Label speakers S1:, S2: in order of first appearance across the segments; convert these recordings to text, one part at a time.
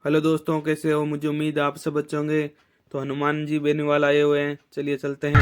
S1: Hello दोस्तों, कैसे हो? मुझे उम्मीद है आप सब अच्छे होंगे। तो हनुमान जी बेनीवाल आए हुए हैं, चलिए चलते हैं।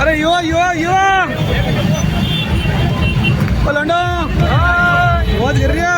S1: अरे युवा युवा युवा पलंडो बहुत गिर रही है।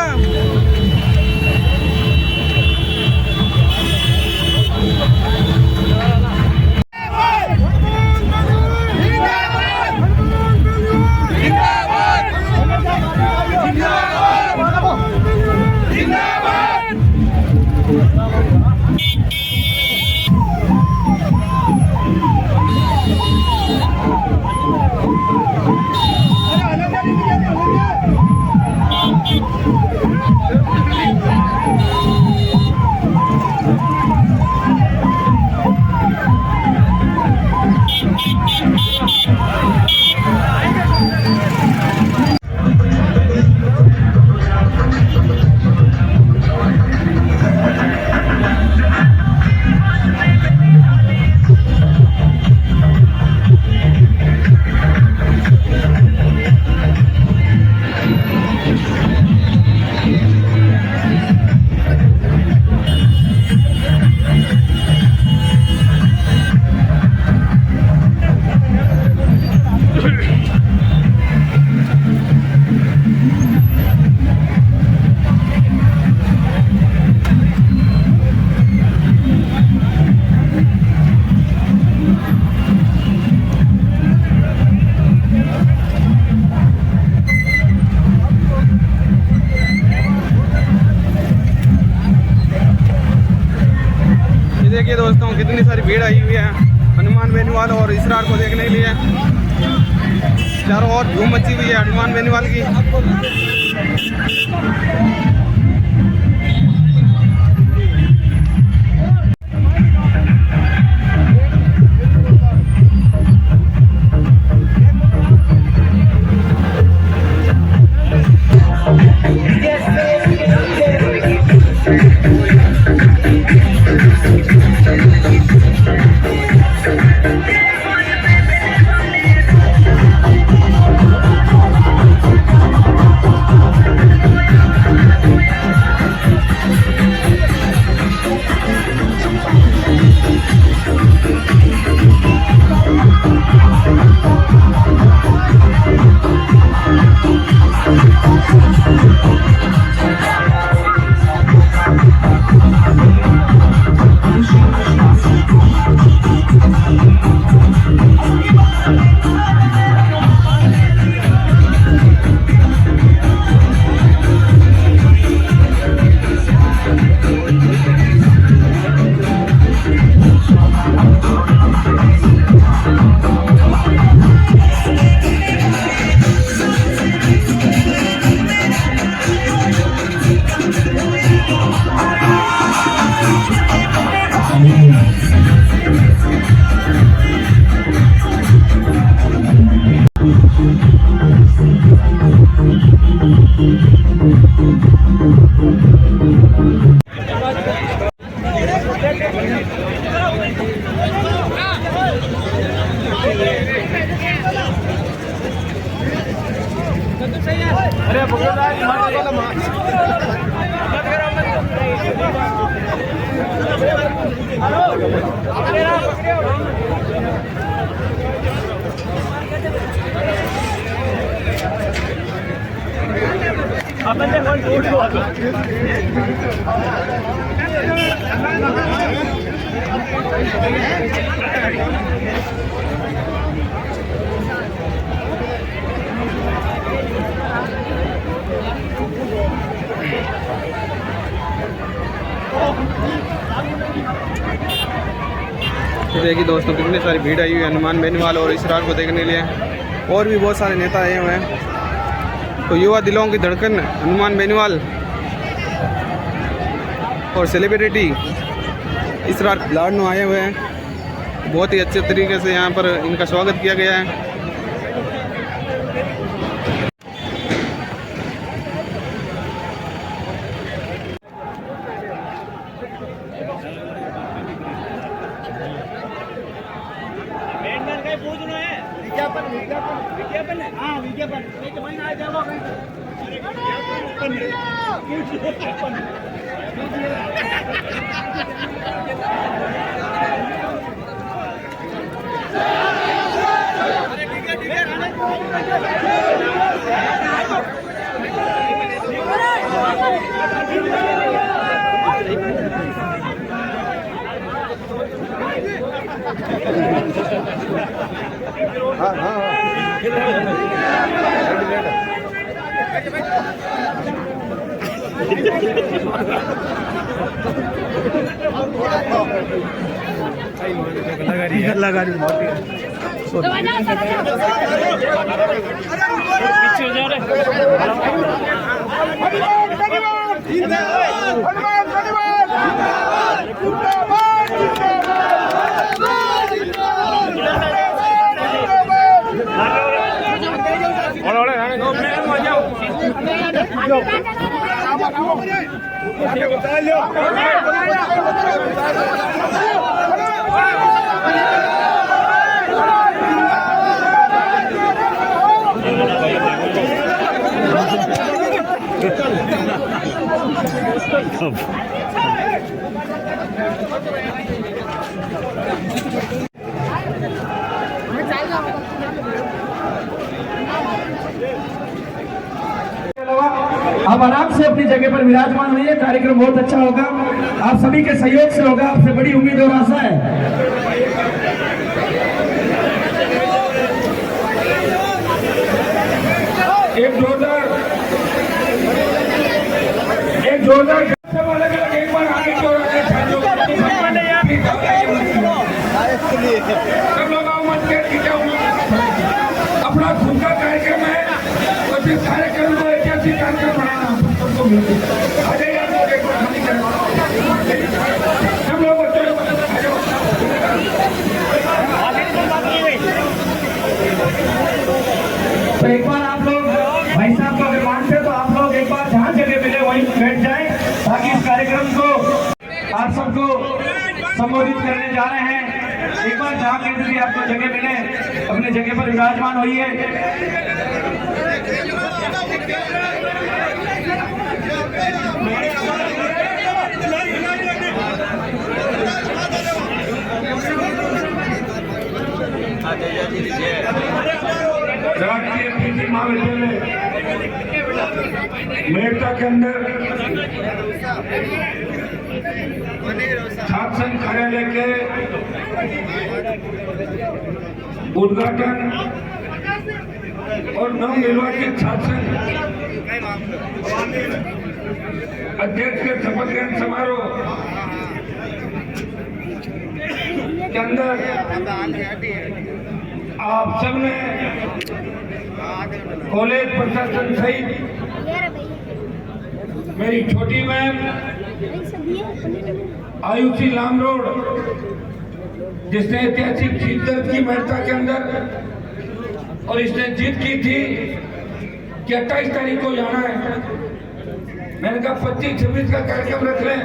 S1: देखिए दोस्तों, कितनी सारी भीड़ आई हुई है हनुमान बेनीवाल और इसरार को देखने के लिए। चारों ओर धूम मची हुई है हनुमान बेनीवाल की। तो देखिए दोस्तों कितनी सारी भीड़ आई हुई है हनुमान बेनीवाल और इसरार को देखने के लिए। और भी बहुत सारे नेता आए हुए हैं। तो युवा दिलों की धड़कन हनुमान बेनीवाल और सेलिब्रिटी इसरार लाडनू आए हुए हैं। बहुत ही अच्छे तरीके से यहाँ पर इनका स्वागत किया गया है। लगा रही
S2: आप आराम से अपनी जगह पर विराजमान होइए। कार्यक्रम बहुत अच्छा होगा, आप सभी के सहयोग से होगा। आपसे बड़ी उम्मीद और आशा है। एक जोरदार सब अलग अलग एक बार आगे की ओर आगे सब लोग आओ मत के अपना खुद का कार्यक्रम है और फिर कार्यक्रम को ऐतिहासिक कार्यक्रम बनाना सबको मिलकर आ जाइए। आप लोग एक बार खाली करें सब लोग तो एक बार आप लोग भाई साहब को अगर मानते तो आप लोग एक बार जहाँ जगह मिले वहीं बैठ जाएं ताकि इस कार्यक्रम को आप सबको संबोधित करने जा रहे हैं। एक बार जहाँ कहीं भी आपको जगह मिले अपने जगह पर विराजमान होइए। राष्ट्रीय कृषि महाविद्यालय मेड़ता के अंदर छात्र संघ कार्यालय के उद्घाटन और नवनिर्वाचित छात्र संघ अध्यक्ष के शपथ ग्रहण समारोह के अंदर आप सबने कॉलेज प्रशासन सहित मेरी छोटी बहन आयुषी लामरोड जिसने ऐतिहासिक जीत दर्ज की मेड़ता के अंदर और इसने जीत की थी कि 28 तारीख को जाना है।
S3: मैंने कहा 25-26 का कार्यक्रम रख लें।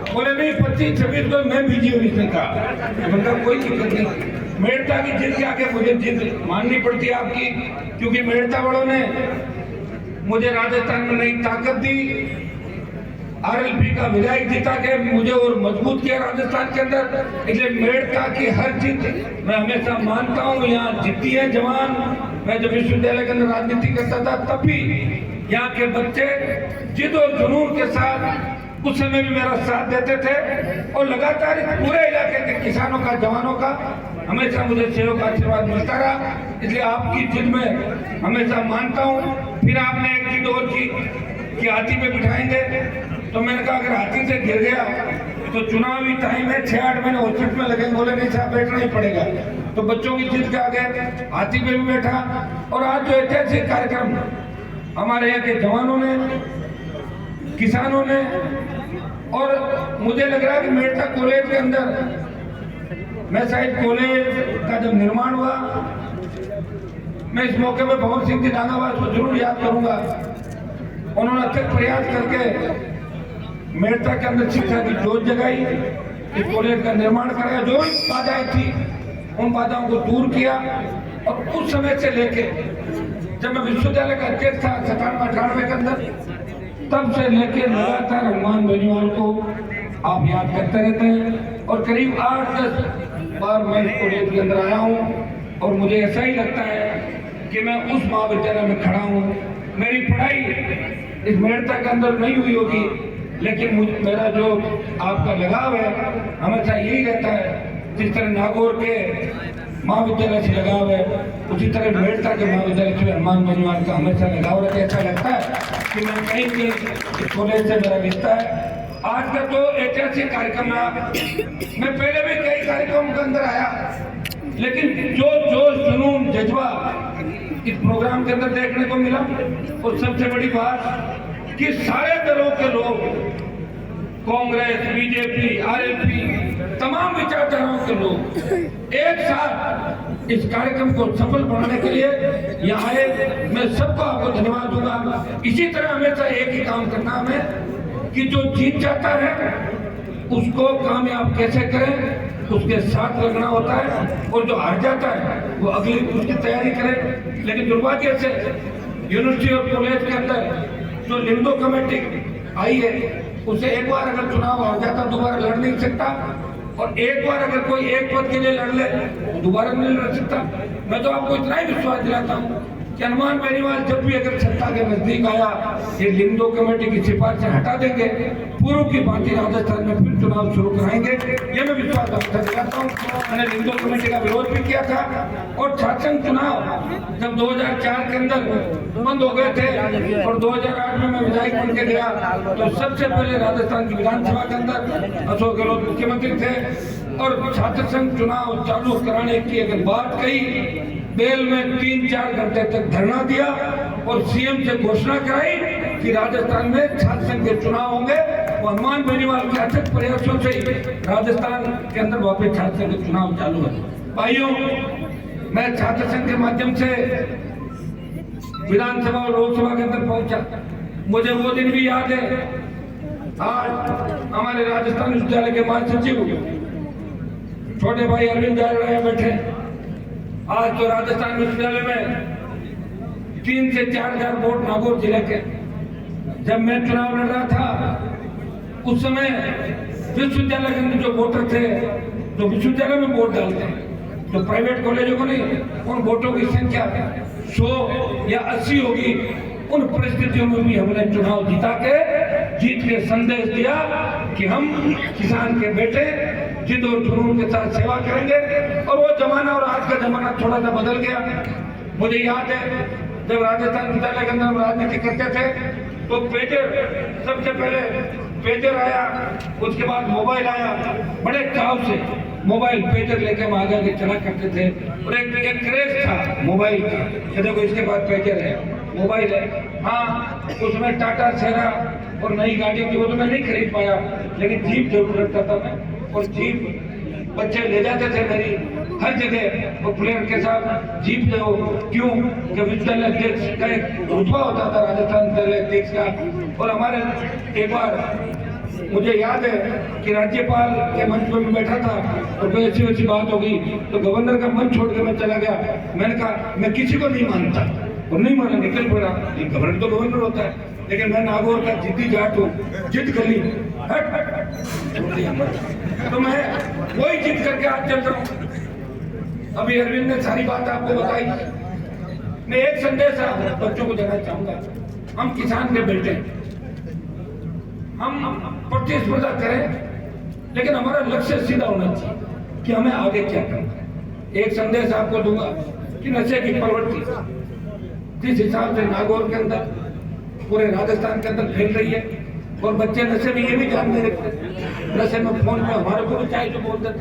S3: बोले नहीं 25-26 को मैं बिजी हूँ इसने कहा। मैंने कहा कोई दिक्कत नहीं, मेड़ता की जिद के आगे मुझे जिद माननी पड़ती है आपकी, क्योंकि मेड़ता वालों ने मुझे राजस्थान में नई ताकत दी, आरएलपी का विधायक जीता के मुझे और मजबूत किया राजस्थान के अंदर। इसलिए मेड़ता की हर जीत मैं हमेशा मानता हूँ। यहाँ जीती है जवान। मैं जब विश्वविद्यालय के अंदर राजनीति करता था तब भी यहाँ के बच्चे जिद और जुनून के साथ उस समय भी मेरा साथ देते थे और लगातार इस पूरे इलाके के किसानों का, जवानों का हमेशा मुझे सहयोग का आशीर्वाद मिलता रहा। इसलिए आपकी जिद में हमेशा मानता हूँ। फिर आपने एक जिद और की कि हाथी पे बिठाएंगे, तो मैंने कहा अगर हाथी से गिर गया तो चुनावी टाइम है, 6-8 महीने हॉस्पिटल में लगेंगे। बोले नहीं साहब बैठना ही पड़ेगा। तो बच्चों की जिद के आगे हाथी पे भी बैठा। और आज जो ऐतिहासिक कार्यक्रम हमारे यहाँ के जवानों ने, किसानों ने, और मुझे लग रहा है कि मेड़ता कॉलेज के अंदर मैं शायद कॉलेज का जब निर्माण हुआ, मैं इस मौके पर भवन सिंह जी दांगावास को जरूर याद करूंगा। उन्होंने अथक प्रयास करके मेड़ता के अंदर शिक्षा की जोत जगाई, इस कॉलेज का निर्माण कराया, जो बाधाएं थी उन बाधाओं को दूर किया। और उस समय से लेके जब मैं विश्वविद्यालय का अध्यक्ष था 97-98 के अंदर, तब से लेके लगातार हनुमान बेनीवाल को आप याद करते रहते हैं। और करीब 8-10 बार मैं इस कॉलेज के अंदर आया हूँ और मुझे ऐसा ही लगता है कि मैं उस महाविद्यालय में खड़ा हूँ। मेरी पढ़ाई इस मेड़ता के अंदर नहीं हुई होगी, लेकिन मेरा जो आपका लगाव है हमेशा यही रहता है। जिस तरह नागौर के महाविद्यालय से लगाव है, उसी तरह मेड़ता के महाविद्यालय से हनुमान बेनीवाल का हमेशा लगाव रहता है। ऐसा लगता है कि मैं कहीं भी कॉलेज से मेरा रिश्ता है। आज का तो ऐतिहासिक कार्यक्रम रहा। मैं पहले भी कई कार्यक्रमों के अंदर आया, लेकिन जो जोश, जुनून, जज्बा इस प्रोग्राम के अंदर देखने को मिला। और सबसे बड़ी बात कि सारे दलों के लोग, कांग्रेस, बीजेपी, आरएलपी, तमाम विचारधाराओं के लोग एक साथ इस कार्यक्रम को सफल बनाने के लिए यहाँ आए। मैं सबको आपको धन्यवाद दूंगा। इसी तरह हमेशा एक ही काम करना हमें कि जो जीत जाता है उसको कामयाब कैसे करें, उसके साथ लगना होता है। और जो हार जाता है वो अगली उसकी तैयारी करे। लेकिन दुर्भाग्य से यूनिवर्सिटी और कॉलेज के अंदर जो लिंगो कमेटी आई है, उसे एक बार अगर चुनाव हार जाता दोबारा लड़ नहीं सकता। और एक बार अगर कोई एक पद के लिए लड़ ले दोबारा नहीं लड़ सकता। मैं तो आपको इतना ही विश्वास दिलाता हूँ कि हनुमान बेनीवाल जब भी अगर सत्ता के नजदीक आया, ये लिंगो कमेटी की सिफारिश हटा देंगे, पूर्व की भांति राजस्थान में फिर चुनाव शुरू कराएंगे। ये मैं विश्वास आपसे दिलाता हूँ। मैंने लिंगो कमेटी का विरोध भी किया था। और शासन चुनाव जब 2004 के अंदर बंद हो गए थे और 2008 में मैं विधायक बन के गया, तो सबसे पहले राजस्थान की विधानसभा के अंदर अशोक गहलोत मुख्यमंत्री थे। और छात्र संघ चुनाव चालू कराने की अगर बात कही, बेल में 3-4 घंटे तक धरना दिया और सीएम से घोषणा कराई कि राजस्थान में छात्र संघ के चुनाव होंगे। वो हनुमान बेनीवाल के अथक प्रयासों से राजस्थान के अंदर वापस छात्र संघ के चुनाव चालू है। भाइयों, मैं छात्र संघ के माध्यम से विधानसभा और लोकसभा के अंदर पहुंचा। मुझे वो दिन भी याद है। आज हमारे राजस्थान विश्वविद्यालय के महासचिव छोटे भाई अरविंद जायरा बैठे। आज तो राजस्थान विश्वविद्यालय में 3 से 4 हजार वोट नागौर जिले के। जब मैं चुनाव लड़ रहा था उस समय विश्वविद्यालय के अंदर जो वोटर थे, जो विश्वविद्यालय में वोट डालते हैं, जो प्राइवेट कॉलेजों को नहीं, उन वोटों की संख्या 100 या 80 होगी। उन परिस्थितियों में भी हमने चुनाव जीत के संदेश दिया कि हम किसान के बेटे जिद और जुनून के साथ सेवा करेंगे। और वो जमाना और आज का जमाना थोड़ा सा बदल गया। मुझे याद है जब राजस्थान विद्यालय के अंदर हम राजनीति करते थे तो पेजर, सबसे पहले पेजर आया, उसके बाद मोबाइल आया। बड़े चाव से मोबाइल पेजर लेकर हम आगे चला करते थे। और एक क्रेज था मोबाइल का, देखो इसके बाद पेजर है, मोबाइल है। हाँ, उसमें टाटा सेरा और नई गाड़ी की वो तो मैं नहीं खरीद पाया, लेकिन जीप जरूर रखता था मैं। और जीप बच्चे ले जाते थे मेरी हर जगह, और प्लेयर के साथ जीप ले। क्यों? जब विद्यालय अध्यक्ष का एक रुतबा होता था राजस्थान विद्यालय अध्यक्ष का, और हमारे एक बार मुझे याद है कि राज्यपाल के मंच पर मैं बैठा था और कोई अच्छी अच्छी बात होगी तो गवर्नर का मंच छोड़ के मैं चला गया। मैंने कहा मैं किसी को नहीं मानता और नहीं माना, निकल पड़ा। ये गवर्नर तो गवर्नर होता है, लेकिन मैं नागौर का जिद्दी जाट हूँ, जिद गली छोड़ दिया। तो मैं वही जिद करके आज चल रहा हूँ। अभी अरविंद ने सारी बात आपको बताई। मैं एक संदेश बच्चों को देना चाहूंगा। हम किसान के बेटे, हम प्रतिस्पर्धा करें, लेकिन हमारा लक्ष्य सीधा होना चाहिए कि हमें आगे क्या करना। एक संदेश आपको दूंगा कि नशे की प्रवृत्ति जिस हिसाब से नागौर के अंदर, पूरे राजस्थान के अंदर फैल रही है, और बच्चे नशे में ये भी जानते रहते, नशे में फोन में हमारे को भी चाहे तो बोल देते,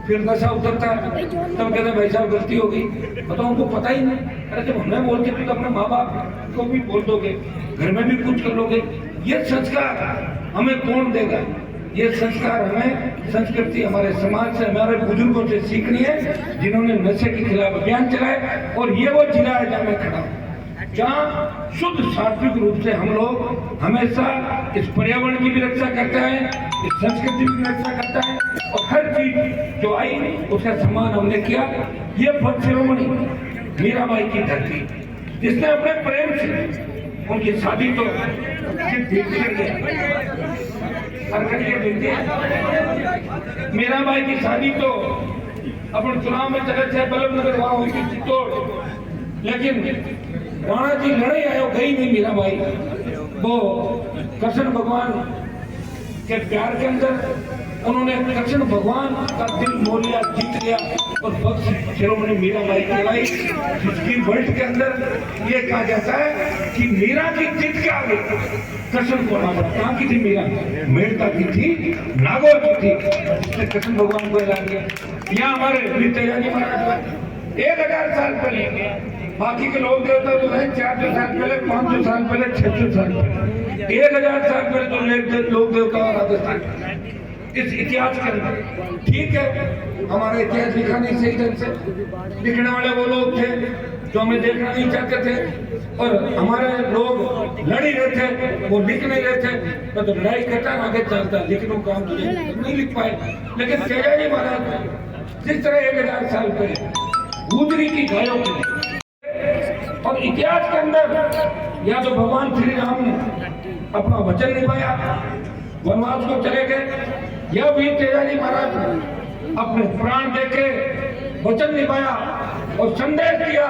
S3: फिर नशा उतरता है तब कहते भाई साहब गलती होगी, बताओ उनको पता ही नहीं। अरे जब हमें बोलते तो अपने माँ बाप को भी बोल दोगे, घर में भी कुछ कर लोगे। ये संस्कार हमें कौन देगा? ये संस्कार हमें संस्कृति हमारे समाज से, हमारे बुजुर्गों से सीखनी है, जिन्होंने नशे के खिलाफ अभियान चलाए। और ये वो जिला है जहाँ मैं खड़ा हूँ, जहाँ शुद्ध सात्विक रूप से हम लोग हमेशा इस पर्यावरण की भी रक्षा करते हैं, इस संस्कृति की भी रक्षा करता है, और हर चीज जो आई उसका सम्मान हमने किया। ये पद शिरोमणि मीराबाई की धरती, जिसने अपने प्रेम से उनकी शादी तो मीराबाई की शादी तो अपन चुनाव में चले थे, बल्लभ नगर वहां हुई थी चित्तौड़, लेकिन राणा जी लड़े आयो गई नहीं मीराबाई। वो कृष्ण भगवान के प्यार के अंदर उन्होंने कृष्ण भगवान का दिल मोह लिया, जीत लिया, और पक्ष शिरोमणि मीराबाई कहलाई। जिसकी वर्ल्ड के अंदर ये कहा जाता है कि मीरा की जिद के आगे कृष्ण को मारा। कहाँ की थी मीरा? मेड़ता की थी, नागौर की थी, जिसने कृष्ण भगवान को ऐलान किया। यहाँ हमारे वीर तेजाजी महाराज 1000 साल पहले, बाकी के लोग देवता तो है 400 साल पहले, 500 साल पहले, 600 साल पहले, 1000 साल पहले तो लोग देवता और राजस्थान इस इतिहास के अंदर। ठीक है, हमारा इतिहास लिखा नहीं सही ढंग से, लिखने वाले वो लोग थे जो हमें देखना नहीं चाहते थे, और हमारे लोग लड़ ही रहे थे, वो लिख नहीं रहे थे। तो लड़ाई करता आगे चलता, लिखने का काम नहीं लिख पाए। लेकिन तेजाजी महाराज जिस तरह 1000 साल पहले गुजरी की गायों के लिए, और इतिहास के अंदर या तो भगवान श्री राम ने अपना वचन निभाया, वनवास को चले गए, या वीर तेजाजी महाराज ने अपने प्राण देके वचन निभाया और संदेश दिया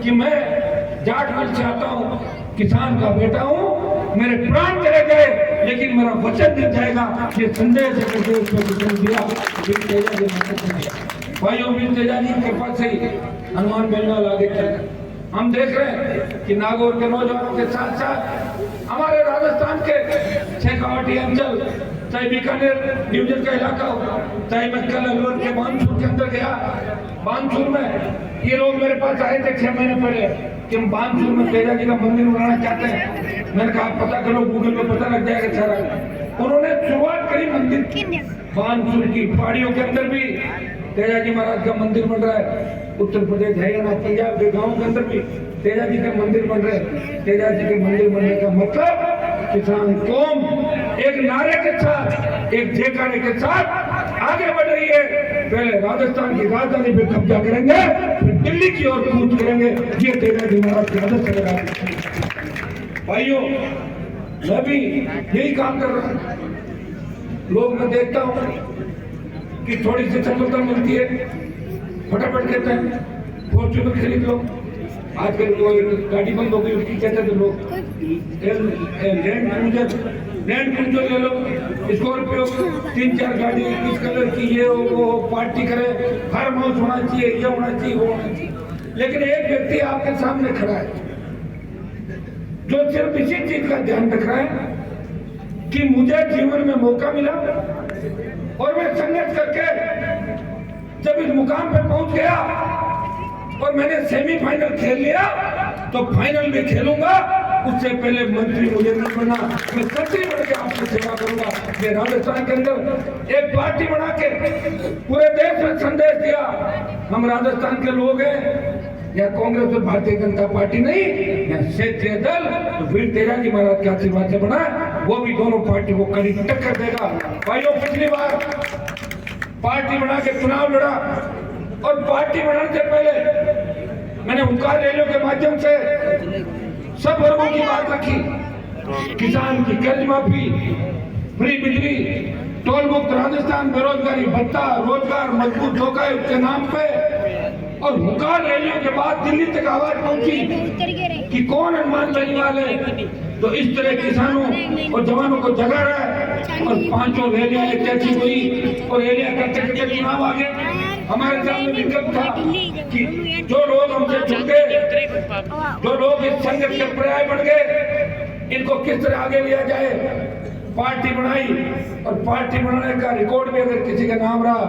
S3: कि मैं जाट वंश से आता हूँ, किसान का बेटा हूँ, मेरे प्राण चले गए लेकिन मेरा वचन नहीं जाएगा। ये संदेश देश में दिया वीर तेजाजी महाराज ने। भाइयों, वीर तेजाजी की कृपा से हनुमान बेनीवाल आगे चल रहे। हम देख रहे हैं कि नागौर के नौजवानों के साथ साथ हमारे राजस्थान के शेखावाटी अंचल, चाहे बीकानेर डिवीजन का इलाका हो, चाहे मैं कल अलवर के बानसूर के अंदर गया, बानसूर में ये लोग मेरे पास आए थे 6 महीने पहले कि हम बानसूर में तेजाजी का मंदिर बनाना चाहते हैं। मैंने कहा पता करो, गूगल पे पता लग जाएगा सारा। उन्होंने शुरुआत करी मंदिर की, बानसूर की पहाड़ियों के अंदर भी तेजाजी महाराज का मंदिर बन रहा है। उत्तर प्रदेश, हरियाणा, पंजाब के गाँव के अंदर भी तेजाजी के मंदिर बन रहे हैं। तेजाजी के मंदिर बनने का मतलब किसान कौम एक नारे के साथ, एक जयकारे के साथ आगे बढ़ रही है। पहले राजस्थान की राजधानी पे कब्जा करेंगे, फिर दिल्ली की ओर कूच करेंगे। ये तेजाजी महाराज की मदद से। भाइयों, मैं भी यही काम कर रहा हूँ। लोग मैं देखता हूँ कि थोड़ी सी सफलता मिलती है, फटाफट कहते हैं फॉर्च्यूनर खरीद लो। आजकल तो गाड़ी बंद हो गई, उसकी कहते थे लोग लैंड क्रूजर ले लो, स्कॉर्पियो 3-4 गाड़ी इस कलर की, ये वो पार्टी करे, फार्म हाउस होना चाहिए, ये होना चाहिए, वो होना चाहिए। लेकिन एक व्यक्ति आपके सामने खड़ा है जो सिर्फ इसी चीज का ध्यान रख रहा है कि मुझे जीवन में मौका मिला और मैं संघर्ष करके जब इस मुकाम पे पहुंच गया और मैंने सेमीफाइनल खेल लिया तो फाइनल में खेलूंगा। उससे पहले मंत्री मुझे नहीं बनना, मैं सच्ची बन के आपकी सेवा करूंगा। मैं राजस्थान के अंदर एक पार्टी बना के पूरे देश में संदेश दिया, हम राजस्थान के लोग हैं, या कांग्रेस और भारतीय जनता पार्टी नहीं, या क्षेत्रीय दल तो फिर तेजाजी महाराज के आशीर्वाद से बना, वो भी दोनों पार्टी को कड़ी टक्कर देगा। भाइयों, पिछली बार पार्टी बना के चुनाव लड़ा और पार्टी बनाने से पहले मैंने हुंकार रैलियों के माध्यम से सब वर्गों की बात रखी। किसान की कर्ज माफी, फ्री बिजली, टोल मुक्त राजस्थान, बेरोजगारी भत्ता, रोजगार मजबूत होगा उसके नाम पे, और हुंकार रैलियों के बाद दिल्ली तक आवाज पहुंची कि कौन हनुमान बेनीवाल है। तो इस तरह किसानों और जवानों को जगा रहा है और 5 रैलियां एक जैसी हुई और रैलियां करते करते चुनाव आ गए। हमारे सामने विकल्प था कि जो लोग हमसे जुड़ गए, जो लोग इस संगत के पर्याय बन गए, इनको किस तरह आगे लिया जाए। पार्टी बनाई और पार्टी बनाने का रिकॉर्ड भी अगर किसी का नाम रहा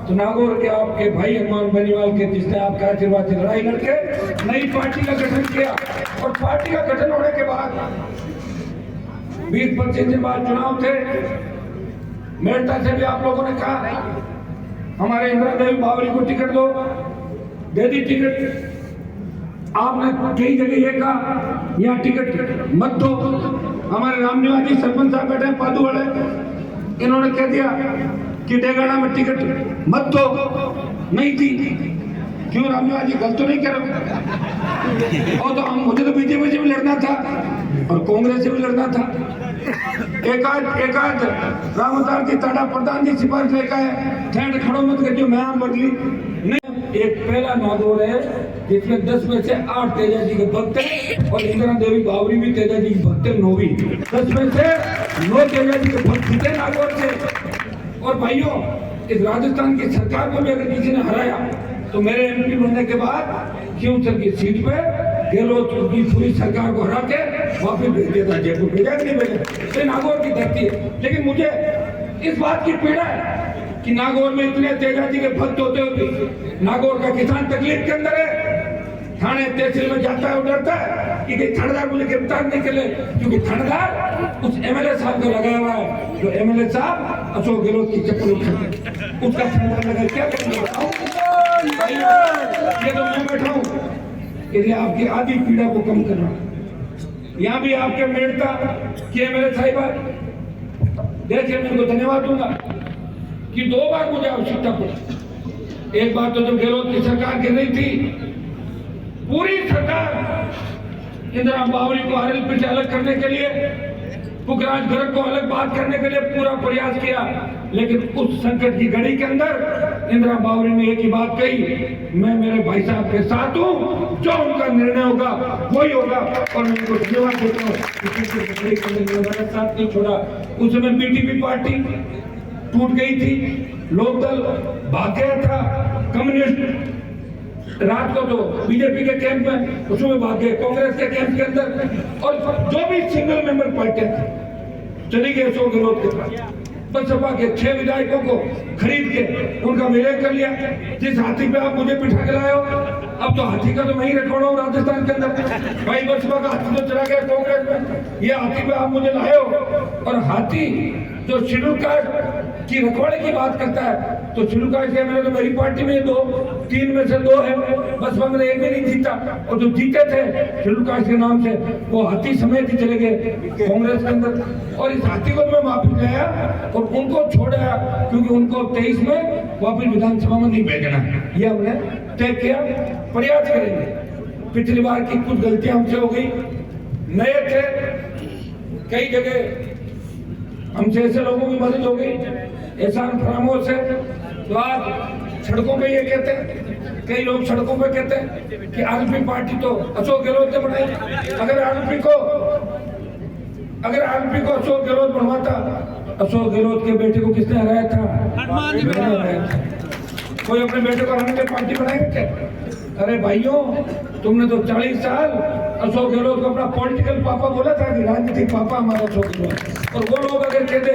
S3: तो नागौर के आपके भाई हनुमान बेनीवाल के, जिसने आपका आशीर्वाद से लड़ाई लड़के नई पार्टी का गठन किया। और पार्टी का गठन होने के बाद 20-25 दिन बाद चुनाव थे। मेड़ता से भी आप लोगों ने कहा हमारे इंदिरा देवी बावरी को टिकट दो, दे दी टिकट। आपने कई जगह ये कहा यहाँ टिकट मत दो। हमारे राम निवासी सरपंच साहब बैठे पादू वाले, इन्होंने कह दिया कि डेगाड़ा में टिकट मत दो, नहीं दी। क्यों राम निवासी गलत तो नहीं कर रहे? और तो मुझे तो बीजेपी से भी लड़ना था और कांग्रेस से भी लड़ना था। एक आध राम अवतार की टाटा प्रधान जी सिफारिश लेकर आए, ठंड खड़ो मत कर जो मैं आम बदली नहीं। एक पहला नागौर है जिसमें 10 में से 8 तेजाजी के भक्त हैं और इंदिरा देवी बावरी भी तेजाजी की भक्त है, 9वीं। 10 में से 9 तेजाजी के भक्त जीते नागौर से। और भाइयों, इस राजस्थान की सरकार को भी अगर किसी ने हराया तो मेरे एमपी बनने के बाद क्योंसर की सीट पे गहलोत की पूरी सरकार को हरा के वापिस भेज देता। जयपुर भेजा नहीं भेजा, ये नागौर की धरती है। लेकिन मुझे इस बात की पीड़ा है कि नागौर में इतने तेजाजी के भक्त होते हुए भी नागौर का किसान तकलीफ के अंदर है। थाने तहसील में जाता है और डरता है कि थानेदार मुझे गिरफ्तार नहीं करे, क्योंकि थानेदार उस एमएलए साहब को लगाया हुआ है जो एमएलए साहब अशोक गहलोत की चप्पल उठा उसका थानेदार लगा। क्या करेंगे? ये तो मैं बैठा हूँ इसलिए आपकी आधी पीड़ा को कम करना। यहाँ भी आपके मेड़ता कि एमएलए साहिबा देखिए, मैं उनको धन्यवाद दूंगा कि 2 बार मुझे आवश्यकता पड़ी। एक बार तो जब गहलोत की सरकार गिर रही थी, पूरी सरकार इंदिरा बावरी को आरएलपी से अलग करने के लिए, पुखराज गर्ग को अलग बात करने के लिए पूरा प्रयास किया। लेकिन उस संकट की घड़ी के अंदर इंदिरा बावरी ने एक ही बात कही, मैं मेरे भाई साहब के साथ हूँ, जो उनका निर्णय होगा वही होगा। और मैं उनको धन्यवाद देता हूँ, मेरा साथ नहीं छोड़ा। उस समय बीटीपी पार्टी टूट गई थी, लोकदल भाग गया था, कम्युनिस्ट रात को तो बीजेपी के कैंप में उसमें भाग गए, कांग्रेस के कैंप के अंदर, और जो भी सिंगल मेंबर पार्टी चली गई अशोक गहलोत के पास। बसपा के 6 विधायकों को खरीद के उनका विलय कर लिया। जिस हाथी पे आप मुझे बिठा के लाए हो, अब तो हाथी का तो मैं ही रखवाड़ा हूँ राजस्थान के अंदर। भाई बसपा का हाथी तो चला गया कांग्रेस में, ये हाथी पे आप मुझे लाए हो। और हाथी जो शेड्यूल कास्ट की रखवाड़े की बात करता है, तो शेड्यूल कास्ट के मैंने तो मेरी पार्टी में 3 में से 2 है, बसपा में 1 भी नहीं जीता। और जो जीते थे शेड्यूल कास्ट के नाम से, वो हाथी समेत ही चले गए कांग्रेस के अंदर। और इस हाथी को मैं वापिस लाया और उनको छोड़ा, क्योंकि उनको 23 में वापिस विधानसभा में नहीं भेजना, ये हमने तय किया। प्रयास करेंगे। पिछली बार की कुछ गलतियां हमसे हो गई, नए थे, कई जगह हमसे ऐसे लोगों की मदद हो गई, एहसान फरामोश है। तो आज सड़कों पे ये कहते हैं, कई लोग सड़कों पे कहते हैं कि आरएलपी पार्टी तो अशोक गहलोत ने बनाई। अगर आरएलपी को अशोक गहलोत बनवाता, अशोक गहलोत के बेटे को किसने हराया था? कोई अपने बेटे को हराने के पार्टी बनाएगा क्या? अरे भाइयों, तुमने तो 40 साल अशोक गहलोत को अपना पॉलिटिकल पापा बोला था कि राजनीतिक पापा हमारा अशोक गहलोत। और वो लोग अगर कहते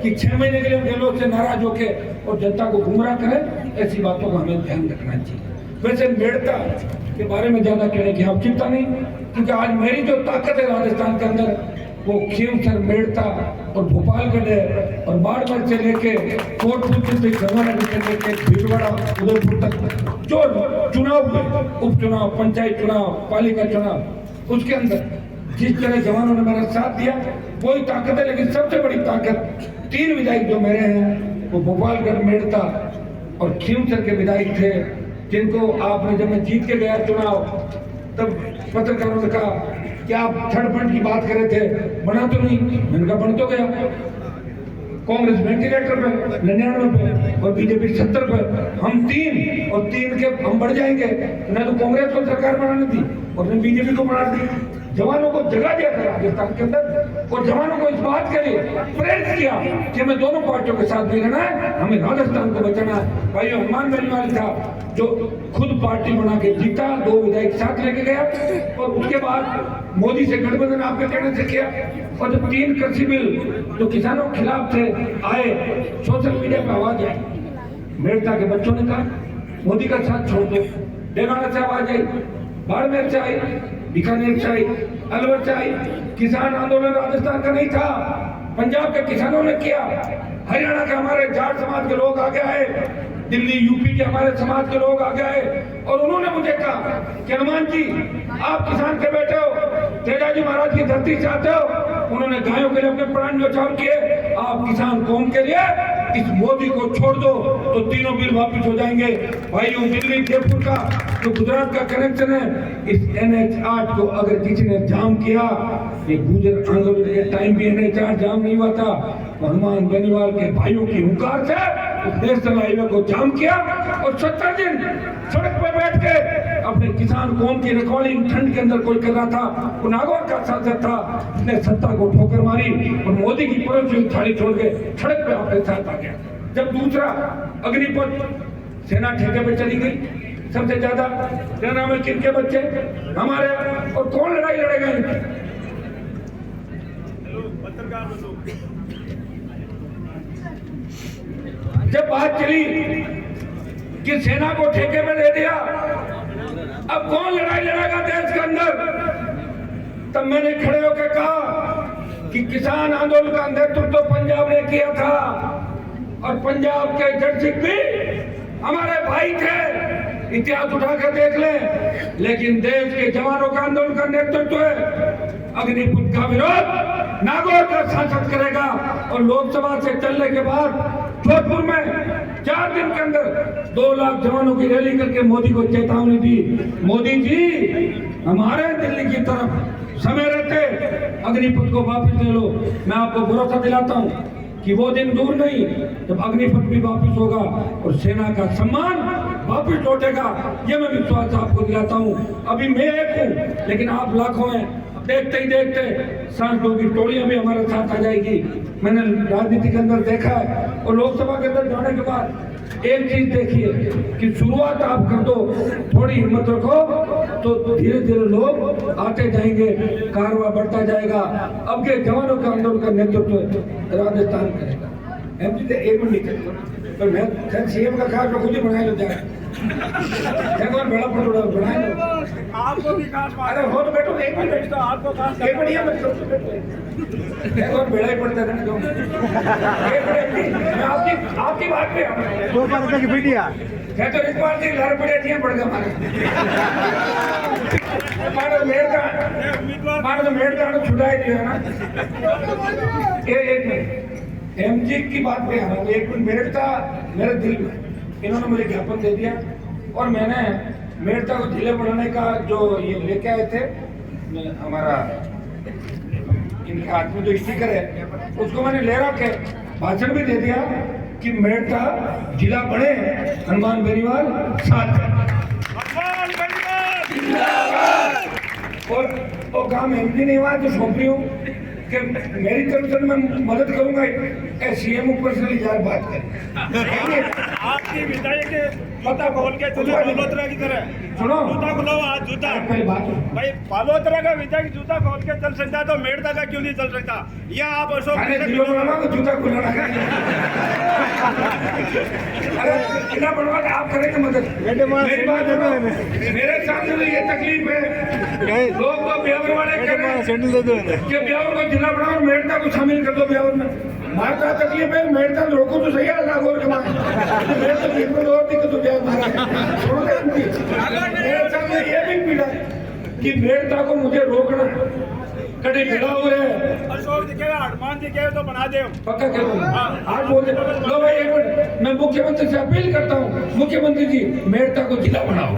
S3: कि 6 महीने के लिए गहलोत से नाराज होके और जनता को गुमराह करें, ऐसी बातों का हमें ध्यान रखना चाहिए। वैसे मेड़ता के बारे में ज्यादा कहने की आवश्यकता नहीं, क्योंकि आज मेरी जो ताकत है राजस्थान के अंदर, वो खीवसर, मेड़ता और भोपालगढ़ है। और बाड़मेर से लेके कोटपुर से गंगानगर से लेके भीलवाड़ा उदयपुर तक जो चुनाव हुए, उपचुनाव, पंचायत चुनाव, पालिका चुनाव, उसके अंदर जिस तरह जवानों ने मेरा साथ दिया वही ताकत है। लेकिन सबसे बड़ी ताकत 3 विधायक जो मेरे हैं वो गोपालगढ़, मेड़ता और खीमसर के विधायक थे, जिनको आपने जब मैं जीत के गया चुनाव तब पत्रकारों ने कहा कि आप थर्ड फ्रंट की बात कर रहे थे, बना तो नहीं। मैंने कहा बन तो गया। कांग्रेस 99 पे, 99 पे और बीजेपी 70 पे। हम 3 और 3 के हम बढ़ जाएंगे। न तो कांग्रेस को सरकार बनानी थी और न बीजेपी को बना दी। जवानों को जगह दिया था राजस्थान के अंदर और जवानों को इस बात के लिए प्रेरित किया कि हमें दोनों पार्टियों के साथ भी रहना है, हमें राजस्थान को बचाना है। भाई हनुमान बेनीवाल था जो खुद पार्टी बना के जीता, 2 विधायक साथ लेके गया और उसके बाद मोदी से गठबंधन आपके कहने से किया। और जब 3 कृषि बिल जो किसानों के खिलाफ थे आए, सोशल मीडिया पर आवाज आई, मेड़ता के बच्चों ने कहा मोदी का साथ छोड़ दो। डेगाना से आवाज आई, बाड़मेर से आई, बीकानेर से आई, अलवर से आई। किसान आंदोलन राजस्थान का नहीं था, पंजाब के किसानों ने किया। हरियाणा के हमारे जाट समाज के लोग आगे आए, दिल्ली यूपी के हमारे समाज के लोग आगे आए और उन्होंने मुझे कहा कि हनुमान जी आप किसान के बेटे हो, तेजाजी महाराज की धरती से आते हो। उन्होंने गायों के लिए अपने प्राण न्यौछावर किए, आप किसान कौम के लिए इस मोदी को छोड़ दो तो तीनों बिल वापस हो जाएंगे। भाइयों, दिल्ली जयपुर का जो गुजरात का कनेक्शन है, इस NH8 को अगर किसी ने जाम किया, ये गुजर आंदोलन के टाइम भी NH8 जाम नहीं हुआ था, हनुमान बेनीवाल के भाइयों की हुंकार से नेशनल हाईवे को जाम किया और 70 दिन सड़क पर बैठ के अपने किसान कौम की रिकॉर्डिंग ठंड के अंदर कोई कर रहा था। वो नागौर का सांसद था, उसने सत्ता को ठोकर मारी और मोदी की परोसी हुई थाली छोड़ के सड़क पे अपने साथ आ गया। जब दूसरा अग्निपथ सेना ठेके पे चली गई, सबसे ज्यादा सेना में किनके बच्चे हमारे, और कौन लड़ाई लड़ेगा इनकी? जब बात चली कि सेना को ठेके में दे दिया, अब कौन लड़ाई लड़ेगा देश के अंदर? तब मैंने खड़े होकर कहा कि किसान आंदोलन का नेतृत्व तो पंजाब ने किया था और पंजाब के जगसिंह भी हमारे भाई थे, इतिहास उठाकर देख लें। लेकिन देश के जवानों का आंदोलन का नेतृत्व है अग्निपथ का विरोध नागौर का सांसद करेगा और लोकसभा से चलने के बाद जोधपुर में 4 दिन के अंदर 2 लाख जवानों की रैली करके मोदी को चेतावनी दी, मोदी जी हमारे दिल्ली की तरफ समय रहते अग्निपथ को वापस ले लो। मैं आपको भरोसा दिलाता हूँ कि वो दिन दूर नहीं जब अग्निपथ भी वापस होगा और सेना का सम्मान वापस लौटेगा। ये मैं विश्वास आपको दिलाता हूँ। अभी मैं एक हूँ लेकिन आप लाखों हैं, देखते ही देखते सांसदों की टोलियां भी हमारे साथ आ जाएगी। मैंने राजनीति के अंदर देखा है और लोकसभा के अंदर जाने के बाद एक चीज देखिए कि शुरुआत आप कर दो, थोड़ी हिम्मत रखो तो धीरे धीरे लोग आते जाएंगे, कारवा बढ़ता जाएगा। अब के जवानों का आंदोलन का नेतृत्व राजस्थान करेगा। MP से एक मिनट पर मैं CM का खास खुद ही बनाया जाए, बड़ा फोटो बनाए आपको भी खास। अरे हो तो बैठो, एक मिनट तो आपको खास एक बढ़िया बेड़ा ही पड़ता है ना। आपकी बात पे दो बार की बेटिया है तो इस बार लड़ पड़े थी पड़ गया मानो मेड़ का छुड़ाई दिया ना। एक मिनट MG की बात पे आ रहा हूँ, एक मिनट। मेड़ता मेरे दिल में इन्होंने मुझे ज्ञापन दे दिया और मैंने मेड़ता को जिले बढ़ाने का जो ये लेके आए थे हमारा इनके हाथ में जो स्टिकर है उसको मैंने ले रखे, भाषण भी दे दिया कि मेड़ता जिला बढ़े, हनुमान बेनीवाल साथ है। और काम MP नहीं हुआ तो सौंप रही हूँ कि मेरी तरफ से मैं मदद करूंगा। CM ऊपर से ले जाए बात करें।
S4: आपकी विधायक के जूता खोल के बालोतरा की तरह
S3: सुनो,
S4: जूता खुलाओ, आज जूता
S3: पहली बात
S4: भाई बालोतरा का विधायक जूता खोल के चल सकता तो मेड़ता का क्यों नहीं चल सकता? या आप अशोक
S3: तो जूता खुलाना इतना बनवा के आप करेंगे मदद। मेरी बात सुनो, मेरे सामने तो ये तकलीफ है, लोग तो ब्यावर वाले कह रहे हैं कि ब्यावर को जिला बनाओ, मेड़ता को शामिल कर दो ब्यावर में। मारता तकलीफ है, मेरता रोको तो सही है, नागौर के मारे मेरे तो बिल्कुल और दिक्कत हो जाए मेरे सामने ये भी पीड़ा कि मेरता को मुझे रोकना कभी भिड़ा हो रहे हैं।
S4: अशोक जी कहे, हनुमान जी कहे तो बना दे।
S3: पक्का कह दूँ आज बोल दे। लो भाई एक मिनट, मैं मुख्यमंत्री से अपील करता हूँ, मुख्यमंत्री जी मेरता को जिला बनाओ।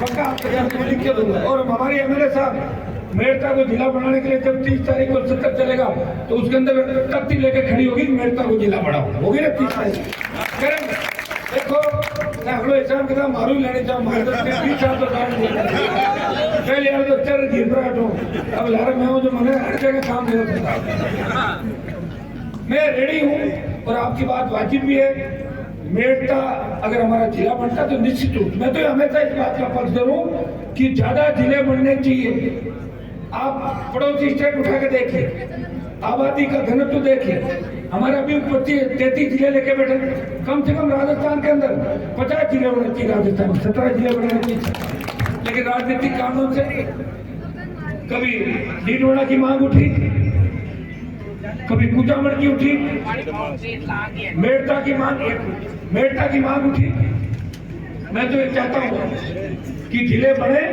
S3: पक्का आपको लिख के दूंगा। और हमारे एमएलए साहब मेरता को जिला बनाने के लिए जब 30 तारीख को सत्र चलेगा तो उसके अंदर तख्ती लेके खड़ी होगी, मेरता को जिला बढ़ाओ, होगी ना 30 तारीख करेंगे। देखो हम लोग एग्जाम के साथ मारू ही लेने जाओ, मार 20 साल तो पहले यार तो चल घिबराहट हो, अब यार मैं हूँ जो मैंने हर जगह काम नहीं होता। मैं रेडी हूँ और आपकी बात वाजिब भी है। मेरता अगर हमारा जिला बनता तो निश्चित रूप मैं तो हमेशा इस बात का पक्ष हूँ कि ज्यादा जिले बनने चाहिए। आप पड़ोसी स्टेट उठा के देखिए, आबादी का घनत्व तो देखिए, हमारा अभी 33 जिले लेके बैठे, कम से कम राजस्थान के अंदर 50 जिले होने चाहिए, राजस्थान में 17 जिले बनने चाहिए। लेकिन राजनीतिक कारणों से कभी डीडवाड़ा की मांग उठी, कभी कुचामड़ की उठी, मेरता की मांग उठी। मैं तो ये चाहता हूँ कि जिले बने,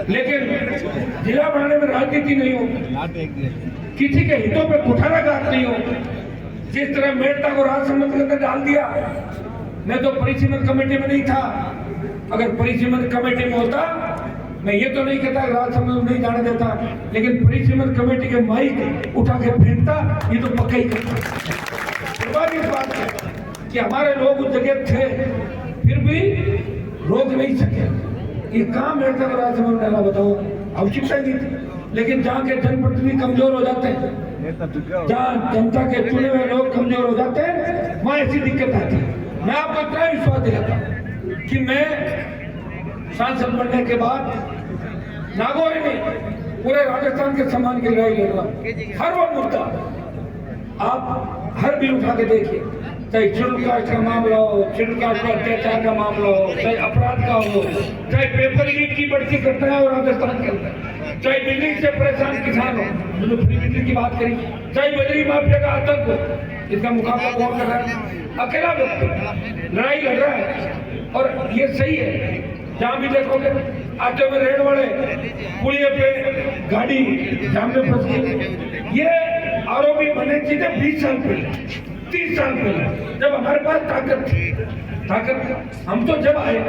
S3: लेकिन जिला बनाने में राजनीति नहीं हो, किसी के हितों पे कुठाराघात नहीं हो। जिस तरह मेरता को राजसमंद के अंदर डाल दिया, मैं तो परिसीमन कमेटी में नहीं था। अगर परिसीमन कमेटी में होता, मैं ये तो नहीं कहता राजसमंद नहीं जाने देता, लेकिन परिसीमन कमेटी के माइक उठा के फेंकता, ये तो पक्का ही करता। इस बात है कि हमारे लोग उस जगह थे, फिर भी रोक नहीं सके। ये काम मेरता को राजसमंद डाला, बताओ आवश्यकता नहीं थी। लेकिन जहाँ के जनप्रतिनिधि कमजोर हो जाते हैं, जहाँ जनता के चुने हुए लोग कमजोर हो जाते हैं, वहाँ ऐसी दिक्कत आती है। मैं आपको इतना विश्वास दिलाता हूँ कि मैं सांसद बनने के बाद नागौर में पूरे राजस्थान के सम्मान की लड़ाई लड़ूंगा। हर वो मुद्दा आप हर बिल उठा के देखिए, चाहे शेड्यूल कास्ट का मामला हो, शेड्यूल कास्ट का अत्याचार का मामला हो, चाहे अपराध का हो, चाहे पेपर लीक की बढ़ती घटना हो राजस्थान के अंदर, चाहे बिजली से परेशान किसान हो, जो फ्री बिजली की बात करी, चाहे बजरी माफिया का आतंक हो, इसका मुकाबला कौन कर रहा है? अकेला व्यक्ति लड़ाई लड़ रहा है। और ये सही है, जहाँ भी देखोगे आटे में रेड वाले पुलिया पे गाड़ी जाम में फंस गई। ये आरोपी बने चीजें 20 साल पहले, 30 साल पहले, जब हमारे पास ताकत थी। हम तो जब आए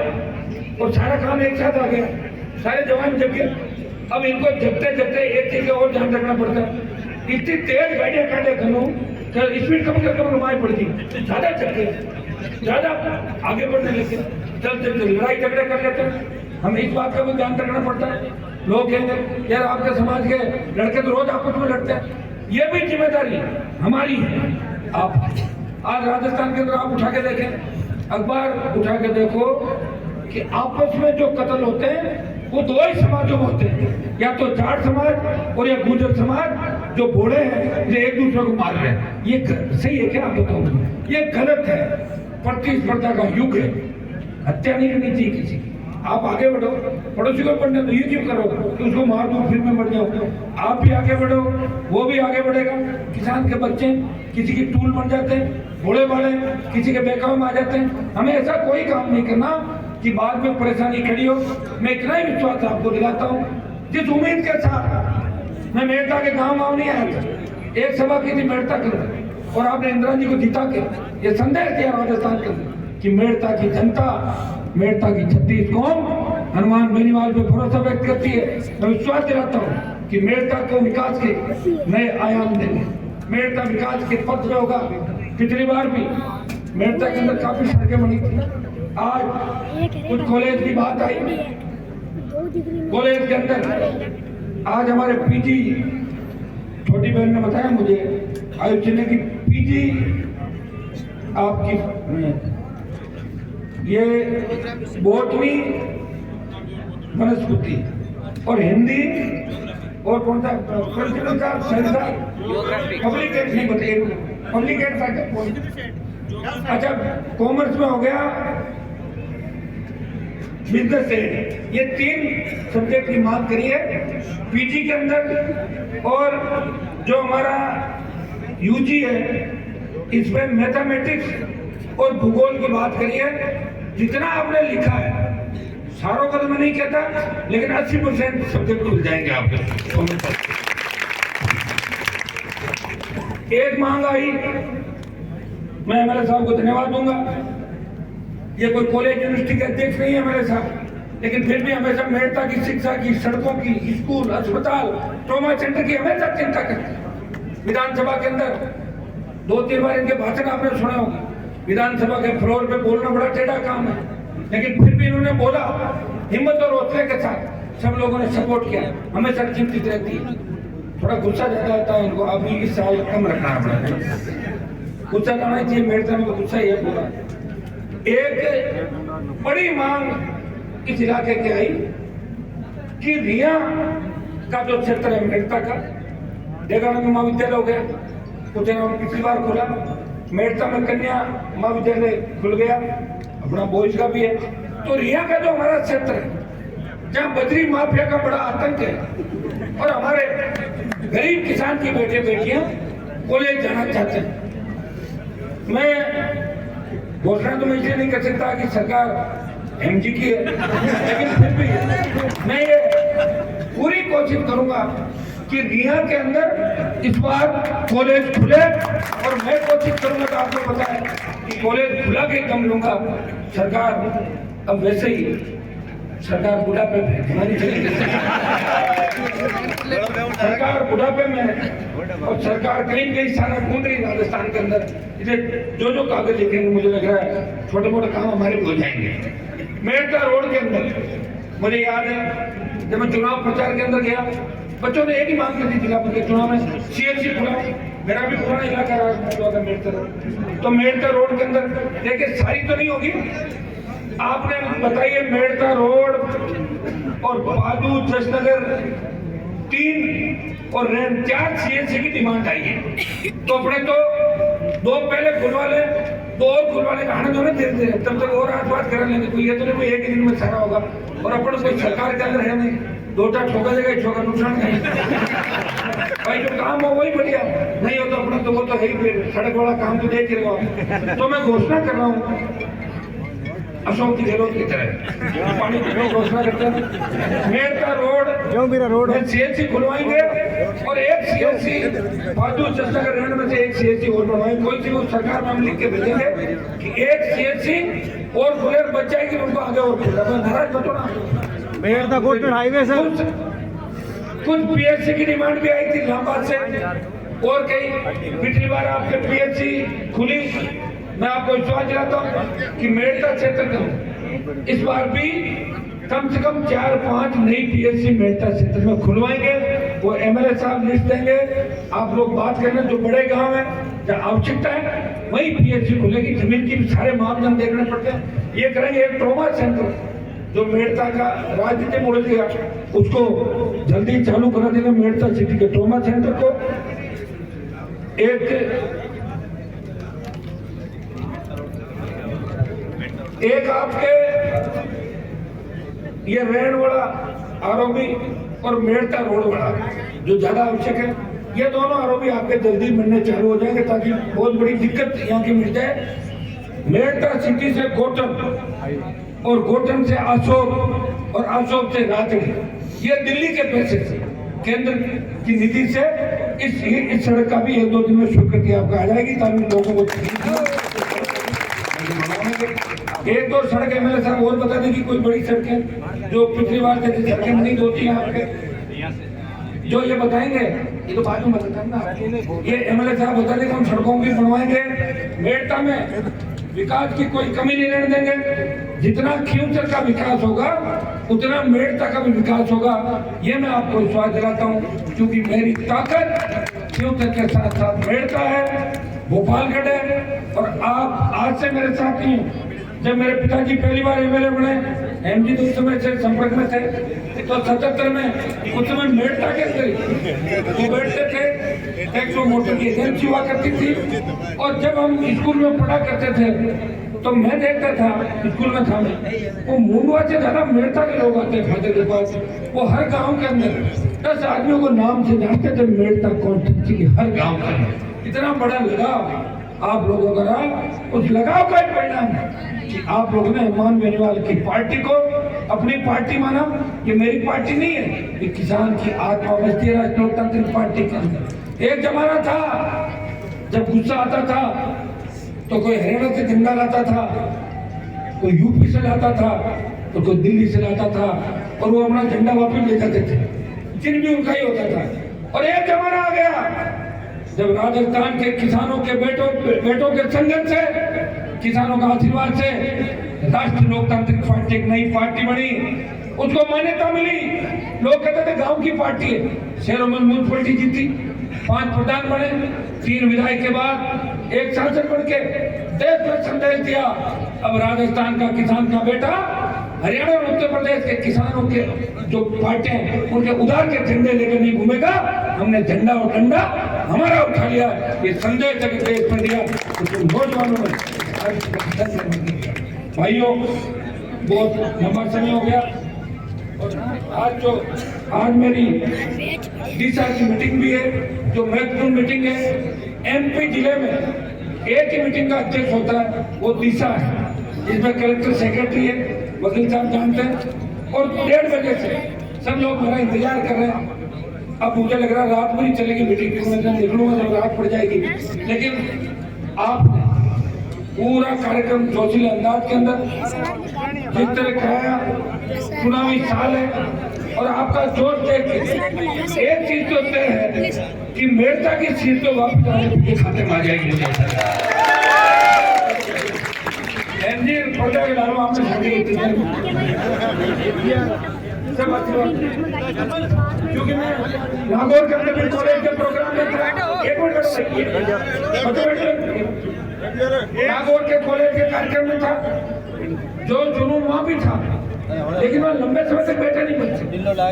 S3: और सारा काम एक साथ आ गया, सारे जवान जग गए। अब इनको जगते जगते एक चीज का और ध्यान रखना पड़ता है। इतनी तेज गाड़ियां काटे घनों, स्पीड कम कमाई पड़ती, ज्यादा जग गए, ज्यादा आगे बढ़ने लगे, चलते लड़ाई झगड़े कर लेते हैं। हमें इस बात का भी ध्यान रखना पड़ता है। लोग कहेंगे यार आपके समाज के लड़के तो रोज आपस में लड़ते हैं, ये भी जिम्मेदारी हमारी है। आप आज राजस्थान के अंदर आप उठा के देखें, अखबार उठा के देखो कि आपस में जो कत्ल होते हैं वो दो ही समाजों में होते हैं, या तो जाट समाज और या गुर्जर समाज जो बोले हैं, जो एक दूसरे को मार रहे हैं। ये सही है क्या? आप बताओ, ये गलत है। प्रतिस्पर्धा का युग है, हत्या नहीं करनी चाहिए किसी की। आप आगे बढ़ो, पड़ोसी को पढ़ने तो ये क्यों करो कि उसको मार दो फिर में मर जाओ। आप भी आगे बढ़ो, वो भी आगे बढ़ेगा। किसान के बच्चे किसी की टूल बन जाते हैं, भोले वाले किसी के बेकाव में आ जाते हैं। हमें ऐसा कोई काम नहीं करना कि बाद में परेशानी खड़ी हो। मैं इतना ही विश्वास आपको दिलाता हूँ, जिस उम्मीद के साथ मैं मेरता के गाँव नहीं आया था, एक सभा की थी मेरता के, और आपने इंदिरा जी को जिता के ये संदेश दिया राजस्थान के कि मेरता की जनता, मेरता की 36 कौम हनुमान बेनीवाल पे भरोसा व्यक्त करती है। मैं विश्वास दिलाता हूँ कि मेरता को विकास के नए आयाम देंगे, मेरता विकास के पथ में होगा। पिछली बार भी मेरता के अंदर काफी सड़कें बनी थी। आज कुछ कॉलेज की बात आई, कॉलेज के अंदर आज हमारे पीजी, छोटी बहन ने बताया मुझे आयुष जिले की पीजी आपकी ये बोटनी, वनस्पति और हिंदी और कौन सा पब्लिक हेल्थ नहीं बताइए, पब्लिक हेल्थ। अच्छा, कॉमर्स में हो गया बिजनेस एड, ये 3 सब्जेक्ट की मांग करी है पीजी के अंदर। और जो हमारा यूजी है इसमें मैथमेटिक्स और भूगोल की बात करी है। जितना आपने लिखा है सारों का तो मैं नहीं कहता, लेकिन 80% सब्जेक्ट मिल जाएंगे आपको। एक मांग आई, मैं एमएलए साहब को धन्यवाद दूंगा। ये कोई कॉलेज यूनिवर्सिटी के अध्यक्ष नहीं है एमएलए साहब, लेकिन फिर भी हमेशा मेड़ता की शिक्षा की, सड़कों की, स्कूल, अस्पताल, ट्रॉमा सेंटर की हमेशा चिंता करते हैं। विधानसभा के अंदर 2-3 बार इनके भाषण आपने सुने होंगे। विधानसभा के फ्लोर पे बोलना बड़ा टेढ़ा काम है, लेकिन फिर भी इन्होंने बोला हिम्मत और हौसले के साथ। सब लोगों ने सपोर्ट किया, हमेशा चिंतित रहती है। थोड़ा गुस्सा ज्यादा आता है इनको, अभी इस साल कम रखना पड़ा। गुस्सा लाना चाहिए, मेड़ता में गुस्सा ही है पूरा। एक बड़ी मांग इस इलाके की आई कि रिया का जो क्षेत्र है मेड़ता का, देगानंद महाविद्यालय हो गया, उन्होंने पिछली बार खोला। मेड़ता में कन्या महाविद्यालय खुल गया, अपना बॉयज का भी है। तो रिया का जो हमारा क्षेत्र है जहाँ बजरी माफिया का बड़ा आतंक है और हमारे गरीब किसान की बेटे बेटियां कॉलेज जाना चाहते हैं। मैं घोषणा तो मैं इसलिए नहीं कर सकता कि सरकार एमजी की है, लेकिन फिर भी मैं ये पूरी कोशिश करूंगा कि रिया के अंदर इस बार कॉलेज खुले। और मैं कोशिश करूंगा तो आपको पता है कि कॉलेज खुला के दम लूंगा। सरकार अब वैसे ही सरकार बुढ़ापे में हमारी सरकार बुढ़ापे में और सरकार कहीं कहीं सारा ढूंढ रही राजस्थान के अंदर। इसे जो कागज लिखेंगे मुझे लग रहा है छोटे मोटे काम हमारे हो जाएंगे। मेड़ता रोड के अंदर मुझे याद है जब मैं चुनाव प्रचार के अंदर गया, बच्चों ने एक ही मांग की थी जिला पंचायत चुनाव में, सीएचसी खुला। मेरा भी पुराना इलाका रहा मेड़ता रोड, तो मेड़ता रोड के अंदर देखिए सारी तो नहीं होगी, आपने बताइए मेड़ता रोड और बादू जसनगर 3 और रेन 4 सीएचसी की डिमांड आई है। तो अपने तो 2 पहले खुलवा ले, 2 और खुलवा ले, आने दो ना धीरे धीरे, तब तक और बात करा लेंगे। कोई ये तो नहीं कोई एक ही दिन में सारा होगा। और अपन कोई सरकार के अंदर है नहीं, 2टा ठोका देगा, ठोका नुकसान नहीं। भाई जो काम हो वही बढ़िया, नहीं हो तो अपना तो वो तो है ही। फिर सड़क वाला काम तो देख रहे। तो मैं घोषणा कर रहा हूँ अशोक की गहलोत की तरह पानी की घोषणा करते हैं। मेड़ता रोड में सीएचसी खुलवाएंगे और एक सीएचसी बादू जसनगर रेंज में से एक सीएचसी और बनवाएंगे। कोई सी सरकार में हम लिख के भेजेंगे कि एक सीएचसी और खुले बच जाएगी, उनको आगे और खुला। नाराज बचो ना।
S2: मेड़ता कोटगढ़ हाईवे से
S3: कुछ पीएचसी की डिमांड भी आई थी इलाहाबाद से और कई। पिछली बार आपके पीएचसी खुली, मैं आपको विश्वास दिलाता हूँ कि मेड़ता क्षेत्र में इस बार भी कम से कम 4-5 नई पीएचसी मेड़ता क्षेत्र में खुलवाएंगे। वो एमएलए साहब लिस्ट देंगे, आप लोग बात करना। जो बड़े गांव है जहाँ आवश्यकता है वही पीएचसी खुलेगी। जमीन की भी सारे मापदंड देखने पड़ते हैं। ये करेंगे एक ट्रॉमा सेंटर जो मेड़ता का राजनीति मुड़ गया, उसको जल्दी चालू करा देंगे। मेड़ता सिटी के ट्रॉमा सेंटर को एक आपके ये रेण वाला आरोपी और मेड़ता रोड वाला जो ज्यादा आवश्यक है, ये दोनों आरोपी आपके जल्दी मिलने चालू हो जाएंगे ताकि बहुत बड़ी दिक्कत यहाँ की मिल जाए। मेड़ता सिटी से गोटन और गोटन से अशोक और अशोक से राजगढ़, ये दिल्ली के पैसे से केंद्र की निधि से इस सड़क का भी 1-2 दिन में स्वीकृति आपका आ जाएगी ताकि लोगों को। एक दो सड़क एमएलए साहब और बता दें कि कोई बड़ी सड़कें जो पिछली बार जैसी सड़कें नहीं होती हैं आपके, जो ये बताएंगे ये तो बाद में बताते हैं ना। ये एमएलए साहब बता देंगे हम सड़कों की बनवाएंगे। मेड़ता में विकास की कोई कमी नहीं रहने देंगे। जितना खींवसर का विकास होगा उतना मेड़ता का भी विकास होगा, ये मैं आपको विश्वास दिलाता हूँ। क्योंकि मेरी ताकत खींवसर के साथ साथ मेड़ता है, भोपालगढ़ है। और आप आज से मेरे साथ ही, जब मेरे पिताजी पहली बार एमएलए बने, एमजी तो उस समय से संपर्क में थे, तो 77 में उस समय मेड़ता के अंदर वो बैठते थे, टैक्स मोटर की एजेंसी हुआ करती थी। और जब हम स्कूल में पढ़ा करते थे तो मैं देखता था, स्कूल में था मैं, वो मुंडवा से ज्यादा मेड़ता के लोग आते हैं फादर के पास। वो हर गांव के अंदर 10 आदमियों को नाम से जानते थे, मेड़ता कौन थी, हर गांव के अंदर। इतना बड़ा लगाव आप लोगों का रहा। उस लगाव का ही परिणाम है कि आप लोगों ने हेमान बेनीवाल की पार्टी को अपनी पार्टी माना। ये मेरी पार्टी नहीं है, ये किसान की आत्मा बसती है राष्ट्रीय लोकतांत्रिक पार्टी के अंदर। एक जमाना था जब गुस्सा आता था तो कोई हरियाणा से झंडा लाता था, कोई यूपी से लाता था, तो कोई दिल्ली से लाता था, और वो अपना झंडा वापस ले जाते थे, चिन्ह भी उनका ही होता था। और एक जमाना आ गया जब राजस्थान के किसानों के बेटों के संघर्ष से, किसानों का आशीर्वाद से राष्ट्रीय लोकतांत्रिक पार्टी एक नई पार्टी बनी, उसको मान्यता मिली। लोग कहते थे गांव की पार्टी है। शहरों में म्यूनसिपलिटी जीती, 5 प्रधान बने, 3 विधायक के बाद 1 सांसद बन के देश में संदेश दिया। अब राजस्थान का किसान का बेटा हरियाणा और उत्तर प्रदेश के किसानों के जो पार्टियां हैं उनके उधार के झंडे लेकर नहीं घूमेगा। हमने झंडा और डंडा हमारा उठा लिया। ये संदेश अगर देश में दिया तो नौजवानों में भाइयों बहुत लंबा समय हो गया। और आज मेरी दिशा की मीटिंग भी है, जो महत्वपूर्ण मीटिंग है। एमपी जिले में एक ही मीटिंग का अध्यक्ष होता है, वो दिशा है। इसमें कलेक्टर सेक्रेटरी है, वकील साहब जानते हैं। और 1:30 बजे से सब लोग मेरा इंतजार कर रहे हैं। अब मुझे लग रहा है रात में ही चलेगी मीटिंग, क्योंकि मैं निकलूंगा तो रात पड़ जाएगी। लेकिन आपने पूरा कार्यक्रम जोशीले अंदाज के अंदर जिस तरह कराया, चुनावी साल है और आपका जोश देख के एक चीज तो तय है कि मेड़ता की सीट तो वापस आने के खाते में आ जाएगी। पर्दा के लालवा आपने सब क्योंकि मैं नागौर के अंदर कॉलेज के प्रोग्राम में था। एक नागौर के कॉलेज के कार्यक्रम में था, जो जुनून वहाँ भी था, लेकिन मैं लंबे समय तक बैठे नहीं बच्चे,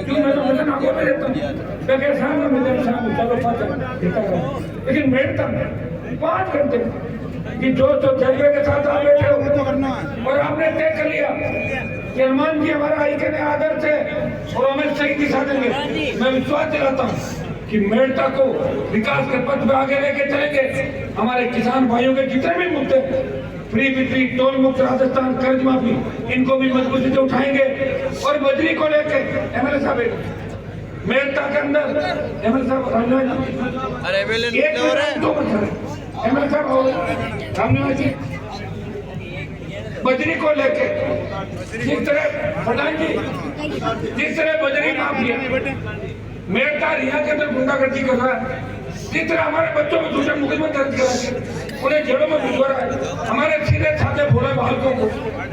S3: क्योंकि मैं नागौर में रहता हूँ। लेकिन बैठता 5 घंटे कि जो जज्बे के साथ आप बैठे हो और आपने तय कर लिया कि हनुमान जी हमारा आइकन है, आदर्श है और हमें सही दिशा देंगे। मैं विश्वास दिलाता हूँ कि मेड़ता को विकास के पथ पर आगे लेके चलेंगे। हमारे किसान भाइयों के जितने भी मुद्दे, फ्री बिजली, टोल मुक्त राजस्थान, कर्ज माफी, इनको भी मजबूती से उठाएंगे। और बजरी को लेकर एमएलए साहब मेड़ता के अंदर एमएलए साहब जी बजरी को लेके जिस तरह प्रधान जी जिस तरह बजरी माफिया मेड़ता रिया के अंदर गुंडागर्दी कर रहा है, जिस तरह हमारे बच्चों में दूसरे मुकदमे दर्ज करा उन्हें जेलों में भिजवा रहा है, हमारे सीधे साधे भोले बालकों को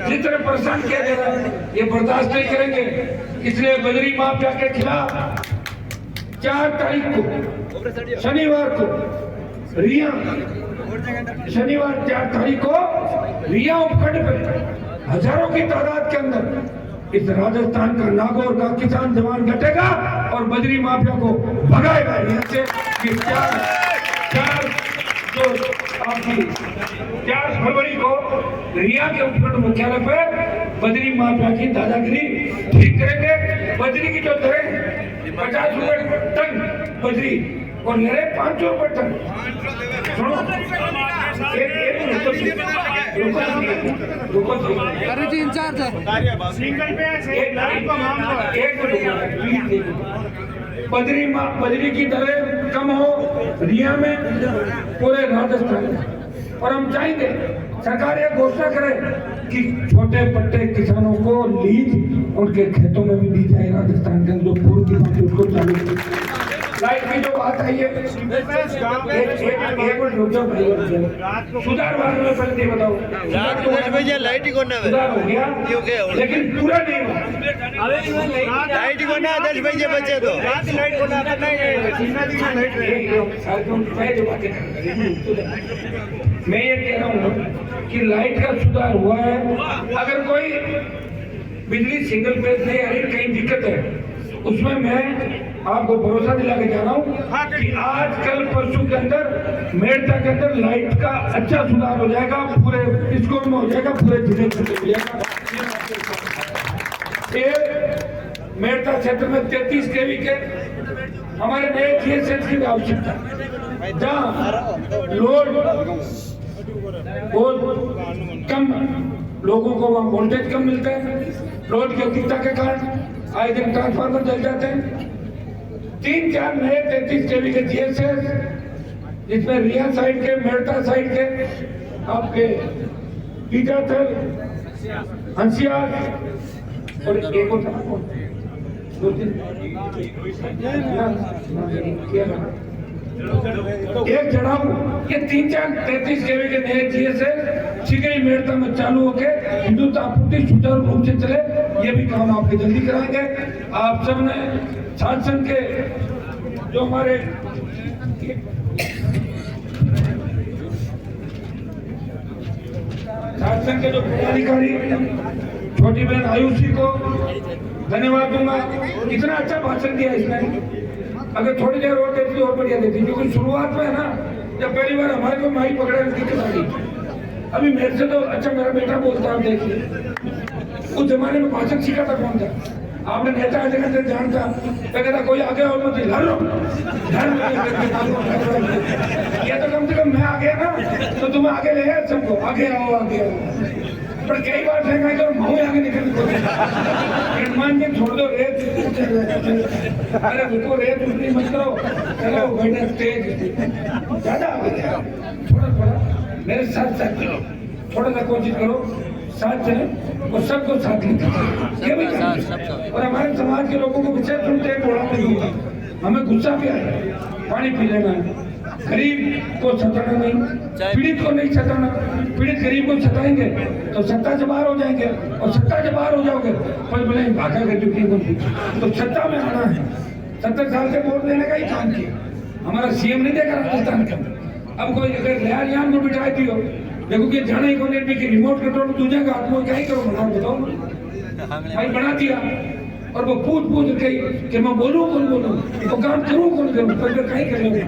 S3: जिस तरह परेशान किया जा रहा है, ये बर्दाश्त नहीं करेंगे। इसलिए बजरी माफिया के खिलाफ 4 तारीख को शनिवार को रिया, शनिवार 4 तारीख को रिया उपखंड पे हजारों की तादाद के अंदर इस राजस्थान का नागौर का किसान जवान डटेगा और बजरी माफिया को भगाएगा। यहाँ से कि 4 फरवरी को रिया के उपखंड मुख्यालय पे बजरी माफिया की दादागिरी ठीक करेंगे। बजरी की जो दरें 50 रुपए टन बजरी और ले रहे 500 रुपए टन। सुनो बजरी की दरें कम हो रिया में, पूरे राजस्थान में। और हम चाहेंगे सरकार ये घोषणा करे कि छोटे पट्टे किसानों को लीज उनके खेतों में भी दी जाए। राजस्थान के अंदर जो पूर्व की बात उसको चालू, लाइट की जो बात आई है, एक मिनट रुक जाओ भाई, सुधार बारे में पहले बताओ।
S5: लाइट को ना
S3: सुधार हो गया लेकिन पूरा नहीं हुआ।
S5: लाइट को ना 10 बजे बचे तो
S4: लाइट को ना
S3: मैं ये कह रहा हूँ कि लाइट का सुधार हुआ है। अगर कोई बिजली सिंगल फेज नहीं आ रही, कहीं दिक्कत है, उसमें मैं आपको भरोसा दिला के जा रहा हूँ कि आज कल परसों के अंदर मेड़ता के अंदर लाइट का अच्छा सुधार हो जाएगा, पूरे स्कूल में हो जाएगा, पूरे जिले में हो जाएगा। मेड़ता क्षेत्र में 33 kV के हमारे नए GSS की आवश्यकता है, जहाँ लोड बहुत कम, लोगों को वहाँ वोल्टेज कम मिलता है, लोड की अधिकता के कारण आए दिन ट्रांसफार्मर जल जाते हैं। 3-4 नए 33 kV के GSS, जिसमें रिया साइड के, मेड़ता साइड के, आपके पीटाथल, हंसियार और एक और एक चढ़ाऊ, ये 3-4 33 kV के नए GSS छिगई मेड़ता में चालू होके विद्युत आपूर्ति सुचारू रूप से चले, ये भी काम आपके जल्दी कराएंगे। आप सबने शासन के जो हमारे शासन के जो पदाधिकारी, छोटी बहन आयुषी को धन्यवाद दूंगा, इतना अच्छा भाषण दिया इसने। अगर थोड़ी देर और देती तो और बढ़िया देती, क्योंकि शुरुआत में है ना, जब पहली बार हमारे को माई पकड़ा दिक्कत आ गई। अभी मेरे से तो अच्छा मेरा बेटा बोलता है, आप देखिए उस जमाने में भाषण सीखा था कौन था? आपने नेता जगह से जानता, मैं कहता कोई आगे और मत ला लो, ये तो कम से कम मैं आ गया ना, तो तुम आगे ले आए सबको, आगे आओ आगे आओ। पर कई बार फेंका तो मुँह आगे निकल हनुमान जी छोड़ दो रेत, अरे रुको रेत उतनी मत करो, चलो बैठे तेज ज्यादा थोड़ा थोड़ा मेरे साथ साथ चलो, थोड़ा सा कोशिश करो साथ चले और सबको साथ लेकर ये भी चाहिए। और हमारे समाज के लोगों को विशेष रूप से थोड़ा नहीं, हमें गुस्सा भी आया, पानी पी लेना है, गरीब को सताना नहीं, पीड़ित को नहीं सताना। पीड़ित गरीब को सताएंगे तो सत्ता से बाहर हो जाएंगे, और सत्ता से बाहर हो जाओगे पर बोले भागा कर चुकी तो सत्ता में आना है। 70 साल से वोट देने का ही काम किया, हमारा CM नहीं देखा राजस्थान का। अब कोई अगर लियान को बिठाई दी हो, देखो कि जाना ही कौन कि रिमोट कंट्रोल दूसरे का हाथ में क्या ही करो, बताओ भाई बना दिया। और वो पूछ के कि मैं बोलूं कौन बोलूं, तो काम करूं कौन करूं, पर कहीं करेंगे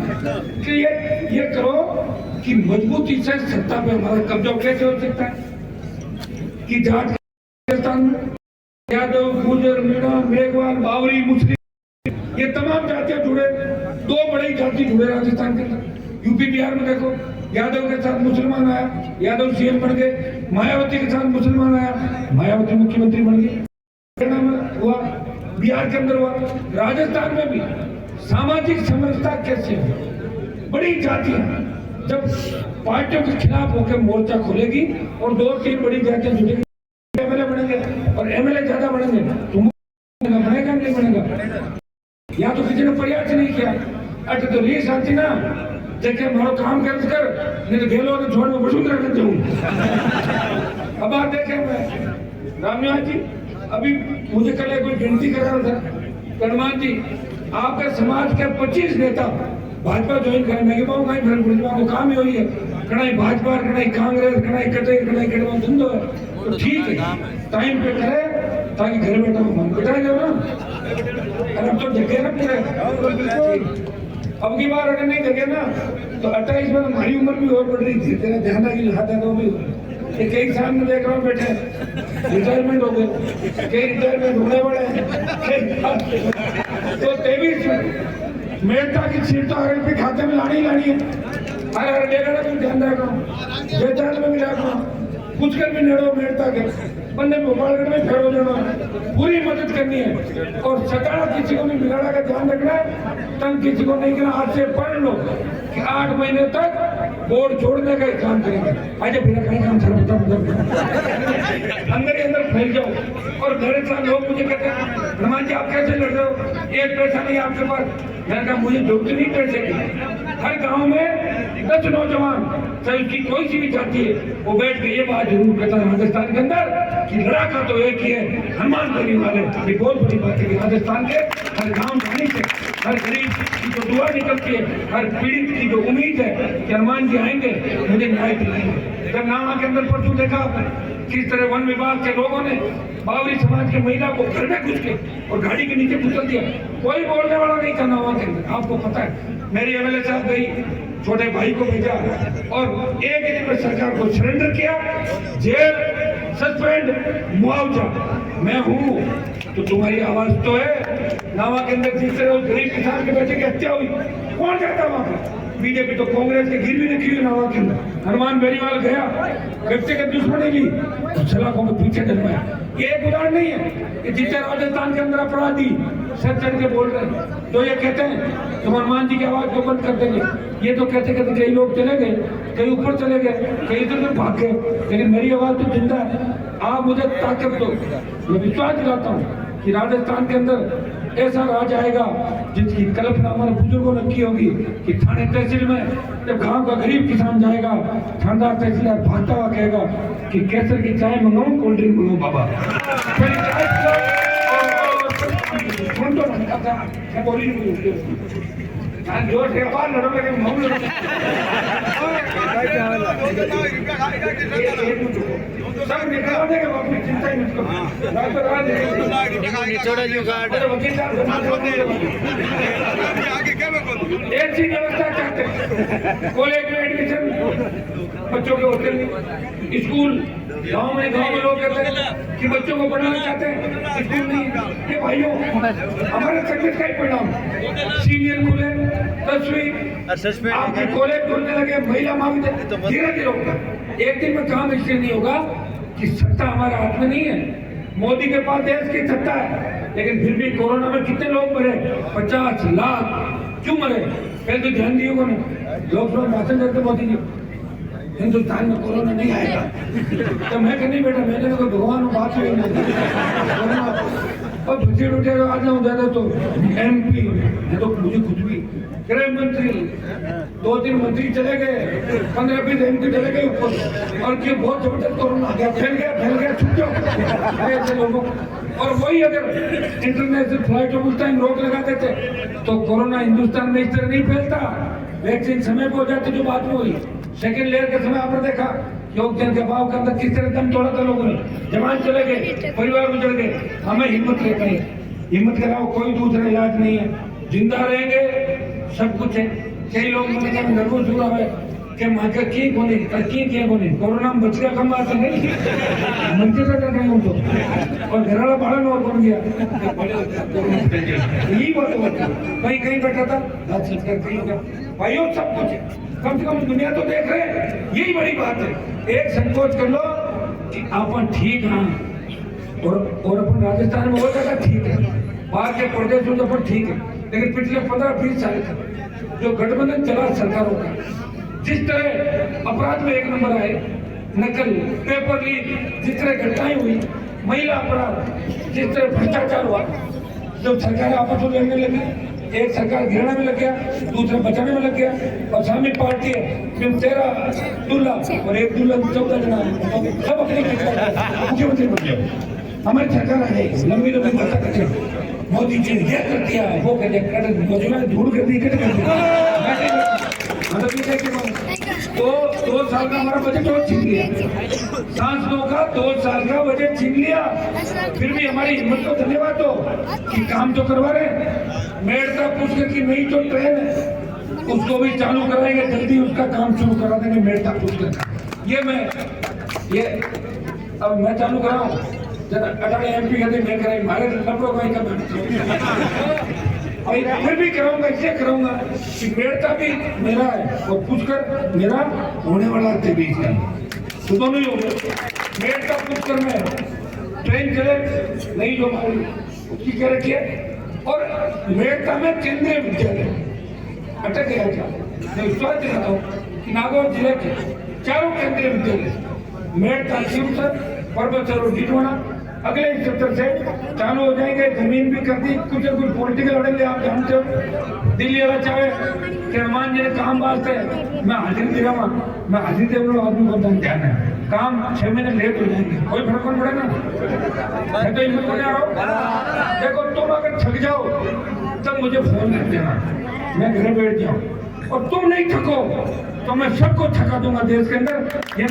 S3: कि ये करो कि मजबूती से सत्ता पे हमारा कब्जा कैसे हो सकता है। कि जाट राजस्थान यादव, गुर्जर, मीणा, मेघवाल, बावरी, मुस्लिम, ये तमाम जातियां जुड़े, 2 बड़ी जाति जुड़े राजस्थान के अंदर। यूपी बिहार में देखो, यादव के साथ मुसलमान आया, यादव CM बन गए, मायावती के साथ मुसलमान आया, मायावती मुख्यमंत्री बन गई, हुआ बिहार के अंदर हुआ, राजस्थान में भी सामाजिक समरसता कैसे है। बड़ी जातियां जब पार्टियों के खिलाफ होकर मोर्चा खोलेगी और 2-3 बड़ी जातियां जुटेगी, MLA बनेंगे और MLA ज्यादा बनेंगे, तुम बनेगा नहीं बनेगा। या तो किसी ने प्रयास नहीं किया, अट तो ये शांति ना देखे मारो काम कर नहीं तो गेलो तो छोड़ में वसुंधरा कर जाऊँ। अब आप देखें मैं रामनिवास जी, अभी मुझे कल एक कोई गिनती कर रहा था, हनुमान जी आपके समाज के 25 नेता भाजपा ज्वाइन करने के बाद कहीं काम ही हुई है, कड़ाई भाजपा, कड़ाई कांग्रेस, कड़ाई कटे, कड़ाई कटवा धंधो है, तो ठीक है टाइम पे करे ताकि घर बैठा मन बिठाए जाओ ना। अब तो जगह ना पूरे, अब की बार अगर नहीं जगे ना तो 28 में हमारी उम्र भी और बढ़ रही थी, तेरा ध्यान आगे लाता तो भी ये कई साल में देख रहा हूँ बैठे रिटायरमेंट हो गए, कई रिटायरमेंट होने वाले हैं। तो 23 मेड़ता की सीट तो RLP खाते में लानी ही लानी है। हर जगह तुम ध्यान रखो, बेचाल में भी रखो, कुछ कर भी नेड़ो मेड़ता के बंदे भोपालगढ़ में फेरो जाना, पूरी मदद करनी है। और सताड़ा किसी को नहीं बिगाड़ा का ध्यान रखना है, तंग किसी को नहीं करना। आज से पढ़ लो कि 8 महीने तक बोर्ड छोड़ने का ही काम करेंगे। आज बिना कहीं काम अंदर ही अंदर फैल जाओ। और घर साथ लोग मुझे कहते हैं हनुमान जी आप कैसे लड़ रहे हो, 1 पैसा नहीं आपके पास। मैंने कहा मुझे जरूरत नहीं पैसे की। हर गाँव में 10 नौजवान चाहे उसकी कोई सी भी जाति है, वो बैठ के ये बात जरूर कहता है राजस्थान के अंदर कि लड़ाका तो एक ही है, हनुमान देने वाले। ये बहुत बड़ी बात है कि राजस्थान के हर गांव जाने से हर गरीब की जो दुआ निकलती है, हर पीड़ित की जो उम्मीद है कि हनुमान जी आएंगे मुझे न्याय दिलाएंगे। जब नावा के अंदर परसों देखा आपने किस तरह वन विभाग के लोगों ने बावरी समाज की महिला को घर में घुस के और गाड़ी के नीचे कुचल दिया, कोई बोलने वाला नहीं था नावा के अंदर। आपको पता है मेरी एमएलए साहब गई, छोटे भाई को भेजा और एक दिन में सरकार को सरेंडर किया, जेल, सस्पेंड, मुआवजा। मैं हूँ तो तुम्हारी आवाज तो है। नावा के अंदर जिस तरह उस गरीब किसान के बच्चे की हत्या हुई, कौन जाता वहां पर? बीजेपी तो कांग्रेस के गिर भी नहीं की नावा के अंदर। हनुमान बेनीवाल गया, व्यक्तिगत दुश्मनी की सलाखों के पीछे जन्माया। ये एक उदाहरण नहीं है कि जितने राजस्थान के अंदर अपराधी सच चढ़ के बोल रहे हैं, तो ये कहते हैं तुम हनुमान जी की आवाज को बंद कर देंगे। ये तो कहते कहते कई लोग चले गए, कई ऊपर चले गए, कई इधर भाग गए, लेकिन मेरी आवाज तो जिंदा है। आप मुझे ताकत दो। मैं विश्वास दिलाता हूँ कि राजस्थान के अंदर ऐसा राज आएगा जिसकी कल्पना हमारे बुजुर्गों ने की होगी कि थाने तहसील में जब गांव का गरीब किसान जाएगा, थानेदार तहसीलदार भागता हुआ कहेगा कि केसर की चाय मंगाऊं, कोल्ड ड्रिंक मंगाऊं बाबा। फिर चाय सुन तो नहीं करता, मैं बोली नहीं जोर से बाहर लड़ो लगे मऊ लड़ो। सब निकाल देगा, अपनी चिंता ही मत करो।
S5: निचोड़ा जी गार्ड
S3: ऐसी व्यवस्था चाहते हैं। कॉलेज में एडमिशन बच्चों के होते नहीं, स्कूल गांव में लोग कहते हैं कि बच्चों को पढ़ाना चाहते हैं, स्कूल नहीं। ये भाइयों हमारे सक्सेस का ही परिणाम, सीनियर खुले 10वीं आपके कॉलेज खुलने लगे, महिला महाविद्यालय धीरे धीरे होगा। एक दिन में काम इसलिए नहीं होगा कि सत्ता हमारे हाथ में नहीं है। मोदी के पास देश की सत्ता है, लेकिन फिर भी कोरोना में कितने लोग मरे? 50 लाख। क्यों मरे? पहले तो ध्यान दिए उन्होंने, लोग भाषण करते मोदी जी हिंदुस्तान में कोरोना नहीं आएगा। तो मैं कहनी बेटा, मैंने तो भगवान बात हुई और बच्चे उठे आ जाऊँ ज्यादा तो MP तो मुझे कुछ भी, गृह मंत्री 2-3 मंत्री चले गए, 15-20 MP चले गए ऊपर, और ये बहुत जबरदस्त कोरोना आ गया, फैल गया छुप जाओ ऐसे लोगों। और वही अगर इंटरनेशनल फ्लाइटों को उस टाइम रोक लगा देते तो कोरोना हिंदुस्तान में इस तरह नहीं फैलता। वैक्सीन समय पर हो जाती जो बात में हुई। सेकेंड लेयर के समय आपने देखा ऑक्सीजन के अभाव के अंदर किस तरह दम तोड़ा था लोगों ने, जवान चले गए, परिवार गुजर गए। हमें हिम्मत लेकर हिम्मत के अलावा कोई दूसरा इलाज नहीं है। जिंदा रहेंगे सब कुछ है। कई लोग नर्वस हुआ है कि माँ का की कोने कोरोना में बच गया, कम बात नहीं मंत्री का नहीं हो तो, और घराला बालन और बन गया। यही बात होती, कहीं बैठा था भाइयों, सब कुछ है। कम से कम दुनिया तो देख रहे हैं, यही बड़ी बात है। एक संकोच कर लो कि अपन ठीक हैं और अपन राजस्थान में वो जगह ठीक है, बाहर के प्रदेश में तो अपन ठीक है, लेकिन पिछले 15-20 साल तक जो गठबंधन चला सरकारों का, जिस तरह अपराध में 1 नंबर आए, नकल, पेपर लीक, जिस तरह घटनाएं हुई, महिला अपराध, जिस तरह भ्रष्टाचार हुआ, जब सरकार आपस में लड़ने लगी, एक सरकार घेरने में लग गया, दूसरा बचाने में लग गया, और सामने पार्टी है फिर 13 दूल्हा और 1 दूल्हा 14 जना सब अपने मुख्यमंत्री बन गए। हमारी सरकार आ गई, लंबी बातें करते मोदी जी ये कर दिया, वो कर दिया, धूल कर दी, कर तो 2 साल का हमारा बजट और छीन लिया, सांसदों का 2 साल का बजट छीन लिया। फिर भी हमारी हिम्मत को धन्यवाद दो कि काम तो करवा रहे। मेड़ता पुष्कर की नई जो ट्रेन है उसको भी चालू कराएंगे, जल्दी उसका काम शुरू करा देंगे मेड़ता पुष्कर का। ये अब मैं चालू कराऊं, जरा 18 MP कहते मैं कराई, मारे लपड़ों का फिर भी कराऊंगा, इसलिए कराऊंगा कि मेड़ता भी मेरा है और पुष्कर मेरा होने वाला है 23 का, तो दोनों ही हो गए। मेड़ता पुष्कर में ट्रेन चले नहीं जो हमारी उसकी क्या रखी है, और मेड़ता में केंद्रीय विद्यालय अटक गया था। मैं विश्वास दिलाता हूँ कि नागौर जिले के 4 केंद्रीय विद्यालय मेड़ता, शिवसर, पर्वत और डीडवाना अगले सत्र से चालू हो जाएंगे। जमीन भी कर दी, कुछ न कुछ पॉलिटिकल लड़ेंगे। आप जानते हो दिल्ली वाला चाहे कि हनुमान जी ने काम वास्ते मैं हाजिर दे रहा हूँ, मैं हाजिर दे रहा हूँ, आदमी को ध्यान है काम 6 महीने लेट हो जाएंगे, कोई फर्क नहीं पड़ेगा। मैं तो हिम्मत बना रहा हूँ। देखो तुम अगर थक जाओ तब मुझे फोन कर देना, मैं घर बैठ जाऊँ, और तुम नहीं थको तो मैं सबको थका दूंगा देश के अंदर। ये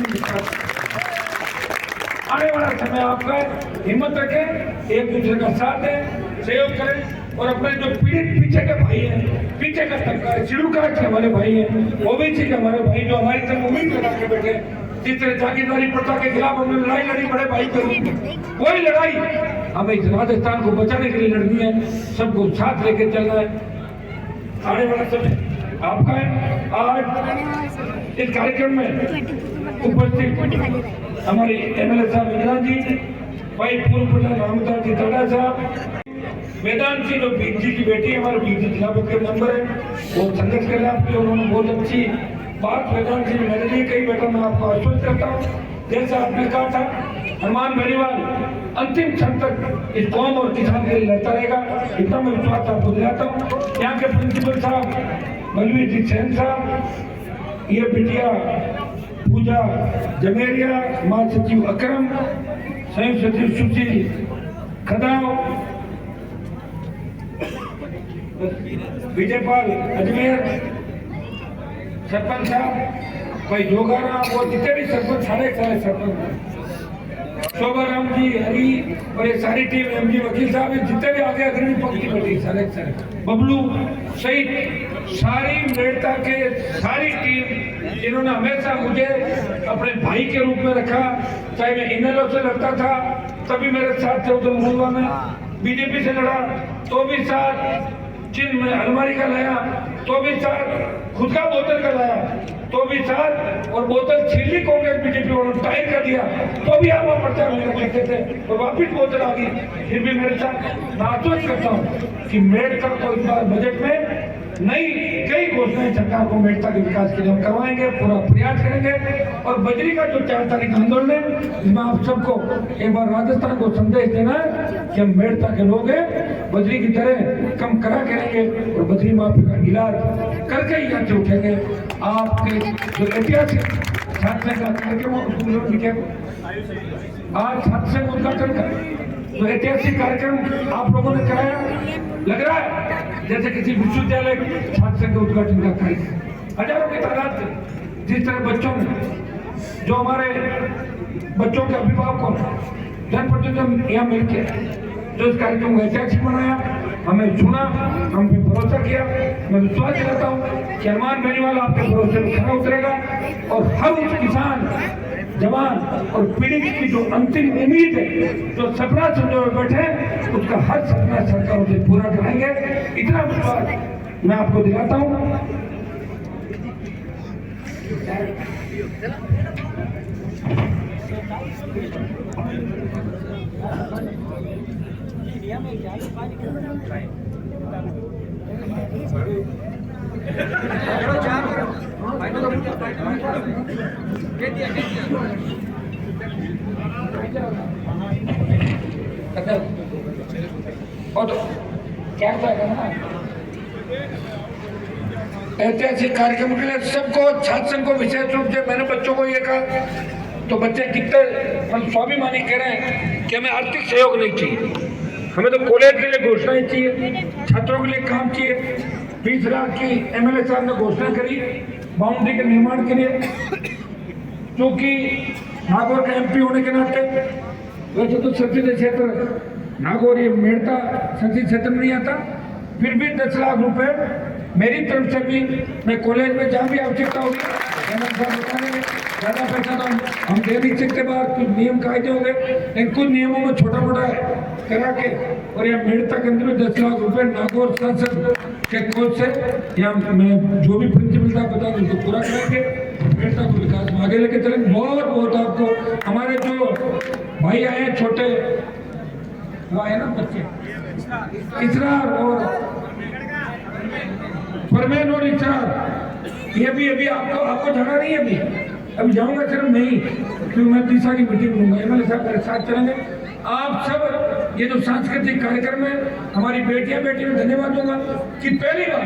S3: आने वाला समय आपका है, हिम्मत रखें, एक दूसरे का साथ दें, सहयोग करें, और अपने जो पीड़ित पीछे के भाई हैं, पीछे का तबका है, शेड्यूल कास्ट के हमारे भाई हैं, ओबीसी के हमारे भाई जो हमारी तरफ उम्मीद लगा के बैठे, जिस तरह जागीरदारी प्रथा के खिलाफ हमने लड़ाई लड़ी बड़े भाई के रूप में, वही लड़ाई हमें इस राजस्थान को बचाने के लिए लड़नी है, सबको साथ लेके चलना है। आने वाला समय आपका है। आज इस कार्यक्रम में उपस्थित हमारे एमएलए साहब इंदिरा जी, भाई पूर्व प्रधान रामदास जी टाडा साहब, वेदांत जी जो बीज जी की बेटी है, हमारे बीज जिला के मेंबर है, वो संघर्ष कर रहे हैं आपके, उन्होंने बहुत अच्छी बात वेदांत जी ने मेरे लिए कही। बेटा मैं आपको आश्वस्त करता हूँ, जैसा आपने कहा था हनुमान बेनीवाल अंतिम क्षण तक इस कौम और किसान के लिए लड़ता रहेगा, इतना मैं विश्वास आपको दिलाता हूँ। यहाँ के प्रिंसिपल साहब बलवीर जी सैन साहब, ये बिटिया पूजा जमेरिया, महासचिव अकरम, संयुक्त सचिव सुशील खदाव, विजयपाल अजमेर, सरपंच साहब भाई जोगाराम, और जितने भी सरपंच सारे सरपंच, शोभा राम जी, हरी और ये सारी टीम, एमजी वकील साहब, जितने भी आगे अग्रणी पंक्ति बैठी सारे बबलू सहित सारी मेड़ता के सारी टीम, जिन्होंने हमेशा मुझे अपने भाई के रूप में रखा, चाहे मैं इनलो से लड़ता था तभी मेरे साथ थे, उधर मुलवा में बीजेपी से लड़ा तो भी साथ, चिन्ह में अलमारी का लाया तो भी साथ, खुद का बोतल का लाया तो भी साथ, और बोतल छीली कांग्रेस बीजेपी वालों ने टाइट कर दिया तो भी आप वहाँ प्रचार में कहते थे, और वापिस बोतल आ गई, फिर भी मेरे साथ। मैं आश्वस्त करता हूँ कि मेड़ता को इस बार बजट में नई कई घोषणाएं सरकार को मेड़ता के विकास के लिए हम करवाएंगे, पूरा प्रयास करेंगे। और बजरी का जो 4 तारीख आंदोलन है, इसमें आप सबको एक बार राजस्थान को संदेश देना है कि हम मेड़ता के लोग हैं, बजरी की तरह कम करा करेंगे और बजरी माफी का इलाज करके ही यहाँ से उठेंगे। आपके जो ऐतिहासिक छात्र का कार्यक्रम आज छात्र संघ उद्घाटन का जो ऐतिहासिक कार्यक्रम आप लोगों ने कराया, लग रहा है जैसे किसी विश्वविद्यालय छात्र संघ उद्घाटन का कार्यक्रम, हजारों की तादाद से, जिस तरह बच्चों ने, जो हमारे बच्चों के अभिभावकों जनप्रतिनिधि यहाँ मिलकर जो इस कार्यक्रम को ऐतिहासिक बनाया, हमें सुना, हम पे भरोसा किया। मैं विश्वास करता हूँ कि हनुमान बेनीवाल आपके भरोसे में खरा उतरेगा, और हर उस किसान, जवान और पीड़ित की जो अंतिम उम्मीद है, जो सपना संजोए बैठे, उसका हर सपना सरकार उसे पूरा कराएंगे, इतना विश्वास मैं आपको दिलाता हूँ। और क्या करेगा ना, ऐतिहासिक कार्यक्रम के लिए सबको, छात्र संघ को विशेष रूप से मैंने बच्चों को ये कहा, तो बच्चे कितने स्वाभिमानी कह रहे हैं कि हमें आर्थिक सहयोग नहीं चाहिए, हमें तो कॉलेज के लिए घोषणाएं चाहिए, छात्रों के लिए काम चाहिए। 20 लाख की एमएलए साहब ने घोषणा करी बाउंड्री के निर्माण के लिए, क्योंकि नागौर का एमपी होने के नाते, वैसे तो संसदीय क्षेत्र नागौर ये मेड़ता संसदीय क्षेत्र में नहीं आता, फिर भी 10 लाख रुपए मेरी तरफ से भी, मैं कॉलेज में जहाँ भी आवश्यकता होगी ज़्यादा पैसा तो हम दे नहीं सकते, बाहर कुछ नियम कायदे होंगे, लेकिन कुछ नियमों में छोटा मोटा करा के, और यह मेड़ता के अंदर 10 लाख रुपए नागौर संसद के कोष से, यहाँ मैं जो भी प्रिंसिपल साहब बता दें उसको पूरा करेंगे, मेड़ता को विकास में आगे लेके चलेंगे। बहुत बहुत आपको हमारे जो भाई आए हैं छोटे, आए ना बच्चे, इसरार और परमेन और इसरार, ये भी अभी आपको जाना नहीं है, अभी अब जाऊंगा सिर्फ नहीं, क्योंकि मैं तीसरा की मीटिंग लूंगा, एमएलए साहब मेरे साथ चलेंगे। आप सब ये जो सांस्कृतिक कार्यक्रम है, हमारी बेटियां में धन्यवाद दूंगा कि पहली बार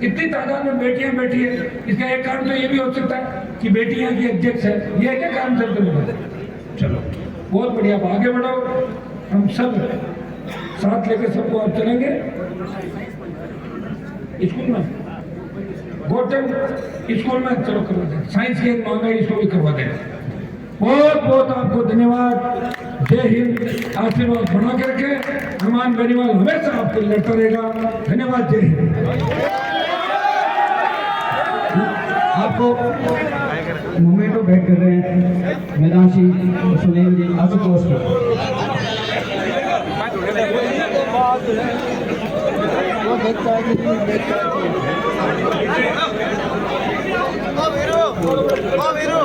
S3: इतनी तादाद में बेटियां बैठी है। इसका एक कारण तो ये भी हो सकता है कि बेटियां की अध्यक्ष है, ये क्या काम चलते हुए। चलो बहुत बढ़िया, आप आगे बढ़ो, हम सब साथ लेकर सबको आप चलेंगे स्कूल में, गौतम स्कूल में चलो करवा दें, साइंस की एक मांग है इसको भी करवा दें। बहुत बहुत आपको धन्यवाद, जय हिंद, आशीर्वाद बना करके हनुमान बेनीवाल हमेशा आपको लड़ता रहेगा। धन्यवाद, जय हिंद।
S2: आपको मोमेंटो भेंट कर रहे हैं मैदानशी सुनील जी आशुतोष
S5: वीरू